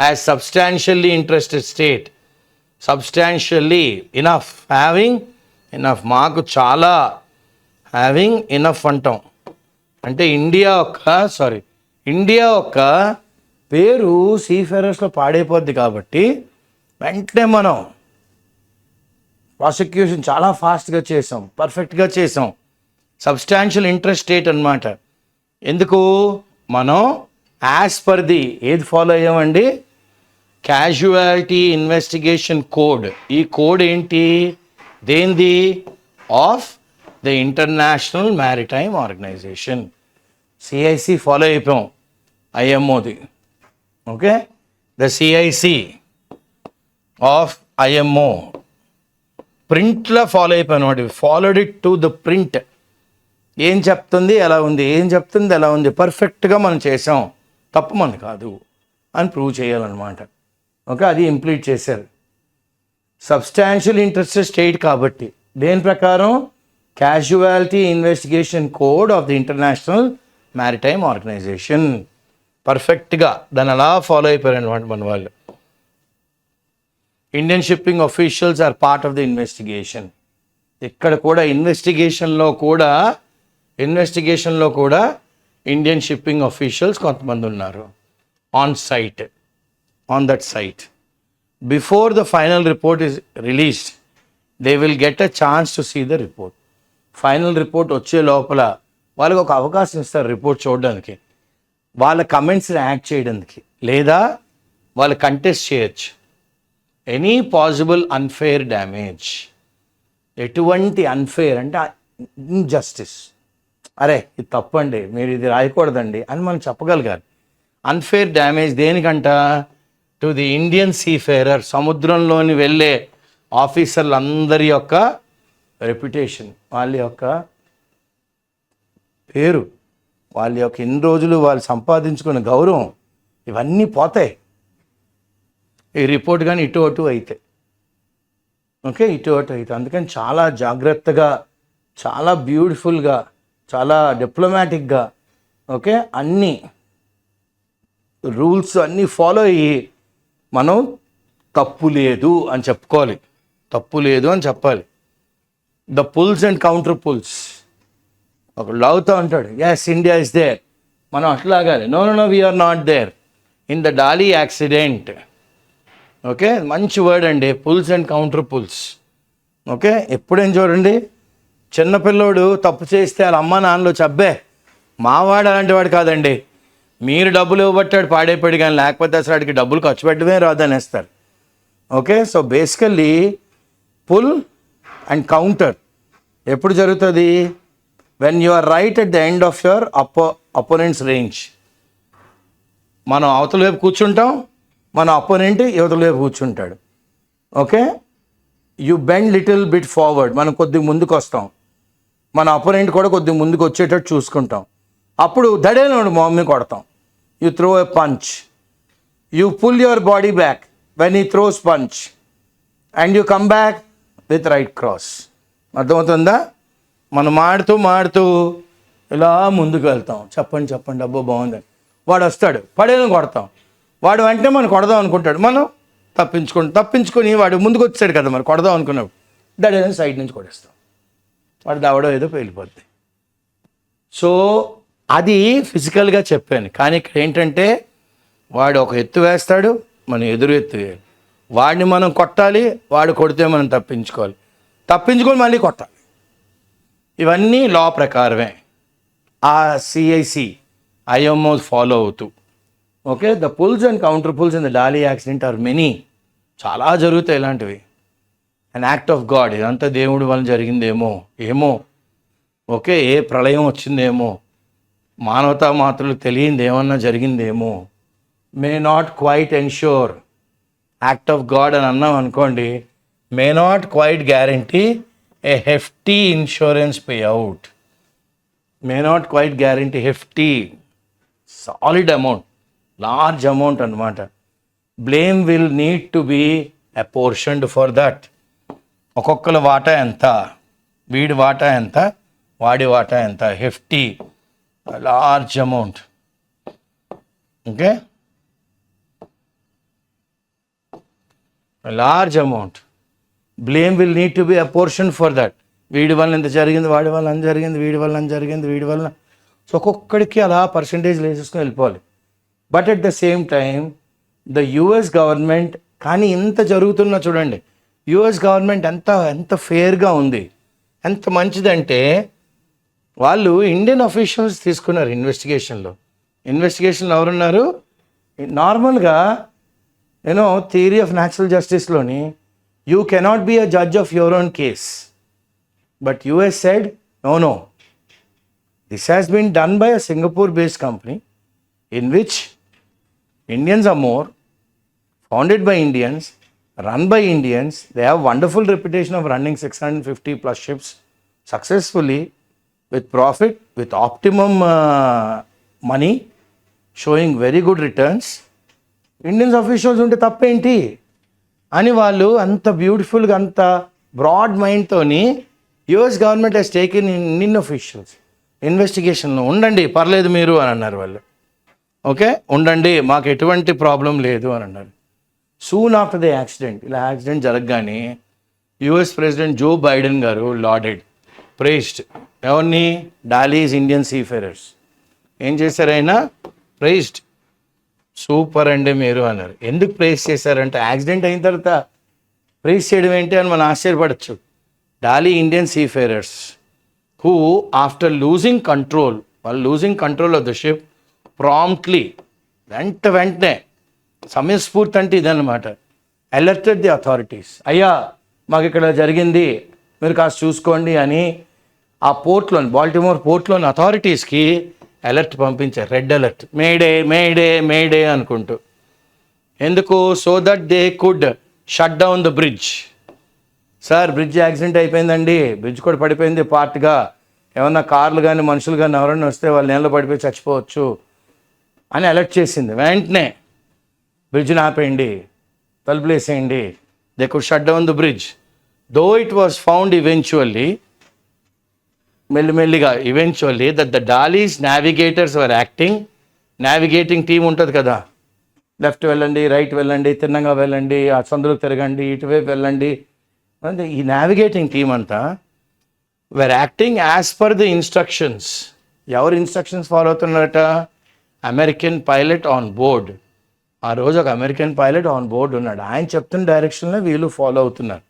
as substantially interested state, substantially enough, having enough, మాకు చాలా, having enough అంటాం. అంటే ఇండియా ఒక పేరు సీఫేరర్స్లో పాడైపోద్ది కాబట్టి వెంటనే మనం ప్రాసిక్యూషన్ చాలా ఫాస్ట్గా చేసాం, పర్ఫెక్ట్గా చేసాం. సబ్స్టాన్షియల్ ఇంట్రెస్ట్ స్టేట్ అనమాట. ఎందుకు? మనం యాజ్ పర్ ది ఏది ఫాలో అయ్యామండి? Casualty investigation code. ఈ కోడ్ ఏంటి? దేంది? Of the International maritime Organization, CIC follow అయిపోయాం, ఐఎంఓది. Okay, the CIC of IMO ప్రింట్లో ఫాలో అయిపోయాను అనమాట. Followed it to the print. ఏం చెప్తుంది ఎలా ఉంది, ఏం చెప్తుంది ఎలా ఉంది, పర్ఫెక్ట్గా మనం చేసాం, తప్పు మనది కాదు అని ప్రూవ్ చేయాలన్నమాట. ఓకే, అది ఇంప్లీట్ చేశారు. సబ్స్టాన్షియల్ ఇంట్రెస్టెడ్ స్టేట్ కాబట్టి దేని ప్రకారం? Casualty investigation code of the international maritime organisation. పర్ఫెక్ట్గా దాన్ని అలా ఫాలో అయిపోయారు అనమాట మన వాళ్ళు. Indian shipping officials are part of the investigation. ఇక్కడ కూడా ఇన్వెస్టిగేషన్లో కూడా ఇండియన్ షిప్పింగ్ అఫీషియల్స్ కొంతమంది ఉన్నారు on that site. Before the final report is released they will get a chance to see the report. Final report వచ్చే లోపల వాళ్ళకి ఒక అవకాశం ఇస్తారు రిపోర్ట్ చూడడానికి, వాళ్ళ కమెంట్స్ని యాడ్ చేయడానికి, లేదా వాళ్ళు కంటెస్ట్ చేయొచ్చు. ఎనీ పాసిబుల్ అన్ఫెయిర్ డ్యామేజ్, ఎటువంటి అన్ఫెయిర్ అంటే ఇన్జస్టిస్, అరే ఇది తప్పండి, మీరు ఇది రాయకూడదండి అని మనం చెప్పగలగాలి. అన్ఫెయిర్ డ్యామేజ్ దేనికంట? టు ది ఇండియన్ సీఫేరర్, సముద్రంలోని వెళ్ళే ఆఫీసర్లందరి యొక్క రెప్యుటేషన్, వాళ్ళ యొక్క పేరు, వాళ్ళ యొక్క ఇన్ని రోజులు వాళ్ళు సంపాదించుకున్న గౌరవం, ఇవన్నీ పోతాయి ఈ రిపోర్ట్ కానీ ఇటు అటు అయితే. ఓకే, ఇటు అటు అయితే. అందుకని చాలా జాగ్రత్తగా, చాలా బ్యూటిఫుల్గా, చాలా డిప్లొమాటిక్గా, ఓకే, అన్నీ రూల్స్ అన్నీ ఫాలో అయ్యి మనం తప్పు లేదు అని చెప్పుకోవాలి, తప్పు లేదు అని చెప్పాలి. The pulls and counter pulls. ఒకడు లాగుతూ ఉంటాడు, ఎస్ ఇండియా ఇస్ దేర్, మనం అట్లాగాలి, no no no we are not there in the Dali accident. Okay, మంచి వర్డ్ అండి, pulls and counter pulls. Okay, ఎప్పుడేం చూడండి, చిన్నపిల్లోడు తప్పు చేస్తే వాళ్ళ అమ్మ నాన్నలో చబ్బే మావాడు అలాంటి వాడు కాదండి, మీరు డబ్బులు ఇవ్వబట్టాడు పాడైపోయాడు, కానీ లేకపోతే అసలు వాడికి డబ్బులు ఖర్చు పెట్టడమే రాదనేస్తారు. Okay, so basically pull and counter ఎప్పుడు జరుగుతుంది? When you are right at the end of your opponent's range. మనం అవతల వైపు కూర్చుంటాం, మన అపోనెంట్ యువతల వైపు కూర్చుంటాడు. Okay, you bend little bit forward, మనం కొద్దిగా ముందుకు వస్తాం, మన అపోనెంట్ కూడా కొద్దిగా ముందుకు వచ్చేటట్టు చూసుకుంటాం. అప్పుడు దడేలో మమ్మీ కొడతాం. You throw a punch, you pull your body back when he throws punch and you come back with right cross. అర్థమవుతుందా? మనం మాడుతూ ఇలా ముందుకు వెళ్తాం, చెప్పండి అబ్బో బాగుందని. వాడు వస్తాడు, పడేలను కొడతాం, వాడు వెంటనే మనం కొడదాం అనుకుంటాడు, మనం తప్పించుకొని వాడు ముందుకు వచ్చాడు కదా మరి కొడదాం అనుకున్నప్పుడు దడేలను సైడ్ నుంచి కొడేస్తాం, వాడు దవడో ఏదో పేలిపోద్ది. సో అది ఫిజికల్గా చెప్పాను, కానీ ఇక్కడ ఏంటంటే వాడు ఒక ఎత్తు వేస్తాడు, మనం ఎదురు ఎత్తు వేయాలి, వాడిని మనం కొట్టాలి, వాడు కొడితే మనం తప్పించుకొని మళ్ళీ కొట్టాలి. ఇవన్నీ లా ప్రకారమే ఆ సిఐసి ఐఎంఓ ఫాలో అవుతూ. Okay, the pulls and counter pulls in the Dali accident are many, చాలా జరుగుతాయి ఇలాంటివి. అన్ యాక్ట్ ఆఫ్ గాడ్, ఇదంతా దేవుడి వల్ల జరిగిందేమో. ఓకే, ఏ ప్రళయం వచ్చిందేమో, మానవతా మాత్రలు తెలియంది ఏమన్నా జరిగిందేమో. May not quite ensure, act of God అని అన్నాం అనుకోండి, may not quite guarantee a hefty insurance pay out. May not quite guarantee hefty, solid amount, large amount అనమాట. Blame will need to be apportioned for that. ఒక్కొక్కల వాటా ఎంత, వీడి వాటా ఎంత, వాడి వాటా ఎంత, hefty, large amount. Okay, large amount. Blame will need to be apportion for that. వీడి వల్ల ఎంత జరిగింది, వాడి వల్ల అని జరిగింది, వీడి వల్ల. సో ఒక్కొక్కడికి అలా పర్సంటేజ్ వేసేసుకొని వెళ్ళిపోవాలి. But at the same time the US government, కానీ ఇంత జరుగుతున్నా చూడండి, యుఎస్ గవర్నమెంట్ ఎంత ఫేర్గా ఉంది, ఎంత మంచిదంటే వాళ్ళు ఇండియన్ అఫీషియల్స్ తీసుకున్నారు ఇన్వెస్టిగేషన్లో ఎవరున్నారు? నార్మల్గా థియరీ ఆఫ్ న్యాచురల్ జస్టిస్లోని you cannot be a judge of your own case, but US said no, this has been done by a Singapore based company in which Indians are more, founded by Indians, run by Indians. They have wonderful reputation of running 650 plus ships successfully, with profit, with optimum money, showing very good returns. Indians officials ఉంటే తప్పేంటి అని వాళ్ళు అంత బ్యూటిఫుల్గా, అంత broad మైండ్తోని US government has taken in officials ఇన్వెస్టిగేషన్లో ఉండండి, పర్లేదు మీరు అని అన్నారు వాళ్ళు. ఓకే, ఉండండి, మాకు ఎటువంటి ప్రాబ్లం లేదు అని అన్నారు. సూన్ ఆఫ్టర్ ద యాక్సిడెంట్, ఇలా యాక్సిడెంట్ జరగగానే యుఎస్ ప్రెసిడెంట్ జో బైడెన్ గారు లాడెడ్, ప్రైజ్డ్ ఎవరిని? Dali's Indian seafarers. ఏం చేశారు ఆయన? ప్రైజ్డ్. సూపర్ అండి మీరు అన్నారు. ఎందుకు ప్రైజ్ చేశారంటే యాక్సిడెంట్ అయిన తర్వాత ప్రైజ్ చేయడం ఏంటి అని మనం ఆశ్చర్యపడచ్చు. Dali Indian seafarers who after losing control, వాళ్ళు losing control of the ship promptly, వెంటనే సమయస్ఫూర్తి అంటే ఇదన్నమాట, అలర్టెడ్ ది అథారిటీస్. అయ్యా మాకు ఇక్కడ జరిగింది, మీరు కాస్త చూసుకోండి అని ఆ పోర్ట్లోని, బాల్టిమోర్ పోర్ట్లోని అథారిటీస్కి అలర్ట్ పంపించారు, red alert, mayday mayday mayday అనుకుంటూ. ఎందుకు? So that they could shut down the bridge. Sir bridge accident అయిపోయిందండి, బ్రిడ్జ్ కూడా పడిపోయింది పార్ట్గా, ఏమన్నా కార్లు కానీ మనుషులు కానీ ఎవరైనా వస్తే వాళ్ళు నీళ్ళలో పడిపోయి చచ్చిపోవచ్చు అని అలర్ట్ చేసింది. వెంటనే బ్రిడ్జ్ని ఆపేయండి, తలుపులు వేసేయండి. They could shut down the bridge. Though it was found eventually, మెల్లిమెల్లిగా eventually that the Dali's navigators were acting. Navigating team ఉంటుంది కదా, లెఫ్ట్ వెళ్ళండి, రైట్ వెళ్ళండి, తిన్నగా వెళ్ళండి, ఆ సందులకు తిరగండి, ఇటువైపు వెళ్ళండి. ఈ నావిగేటింగ్ టీం అంతా were acting as per the instructions. ఎవరు ఇన్స్ట్రక్షన్స్ ఫాలో అవుతున్నారట? American pilot on board. ఆ రోజు ఒక అమెరికన్ పైలట్ ఆన్ బోర్డ్ ఉన్నాడు, ఆయన చెప్తున్న డైరెక్షన్లో వీళ్ళు ఫాలో అవుతున్నారు.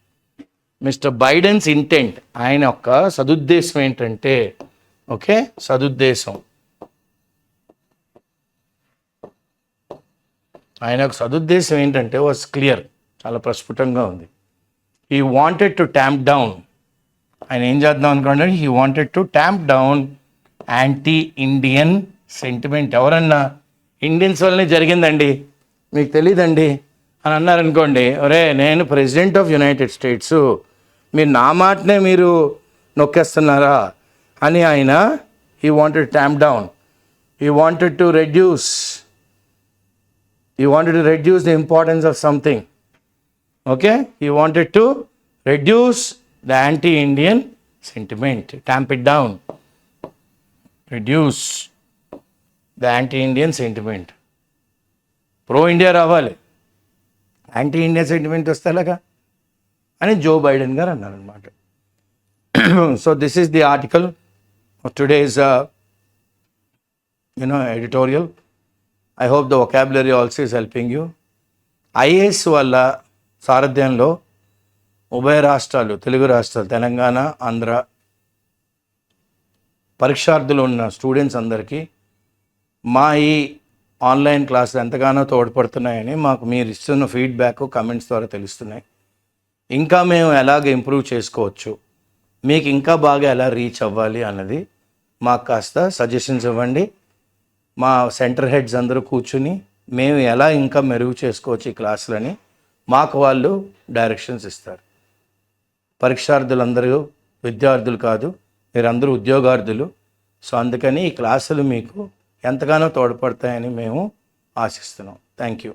మిస్టర్ బైడెన్స్ ఇంటెంట్, ఆయన యొక్క సదుద్దేశం ఏంటంటే, ఓకే, సదుద్దేశం, ఆయన యొక్క సదుద్దేశం ఏంటంటే వాస్ క్లియర్, చాలా ప్రస్ఫుటంగా ఉంది. He wanted to tamp down, ఆయన ఏం చేద్దాం అనుకున్నాడు? He wanted to tamp down anti Indian sentiment. ఎవరన్నా ఇండియన్స్ వల్లనే జరిగిందండి, మీకు తెలీదండి అని అన్నారనుకోండి, ఒరే నేను ప్రెసిడెంట్ ఆఫ్ యునైటెడ్ స్టేట్స్, మీరు నా మాటనే మీరు నొక్కేస్తున్నారా అని ఆయన he wanted tamp down, he wanted to reduce the importance of something. Okay, he wanted to reduce the anti Indian sentiment, tamp it down, reduce the anti Indian sentiment. Pro India రావాలి, anti Indian sentiment వస్తే ఎలాగా అని Joe Biden గారు అన్నారనమాట. So this is the article of today's editorial. I hope the vocabulary also is helping you. IAS వల్ల సారథ్యంలో ఉభయ రాష్ట్రాలు, తెలుగు రాష్ట్రాలు, తెలంగాణ, ఆంధ్ర పరీక్షార్థులు ఉన్న స్టూడెంట్స్ అందరికీ మా ఈ ఆన్లైన్ క్లాసులు ఎంతగానో తోడ్పడుతున్నాయని మాకు మీరు ఇస్తున్న ఫీడ్బ్యాక్, కమెంట్స్ ద్వారా తెలుస్తున్నాయి. ఇంకా మేము ఎలాగ ఇంప్రూవ్ చేసుకోవచ్చు, మీకు ఇంకా బాగా ఎలా రీచ్ అవ్వాలి అన్నది మాకు కాస్త సజెషన్స్ ఇవ్వండి. మా సెంటర్ హెడ్స్ అందరూ కూర్చుని మేము ఎలా ఇంకా మెరుగు చేసుకోవచ్చు ఈ క్లాసులని మాకు వాళ్ళు డైరెక్షన్స్ ఇస్తారు. పరీక్షార్థులందరూ విద్యార్థులు కాదు, మీరందరూ ఉద్యోగార్థులు. సో అందుకని ఈ క్లాసులు మీకు ఎంతగానో తోడ్పడతాయని మేము ఆశిస్తున్నాం. Thank you.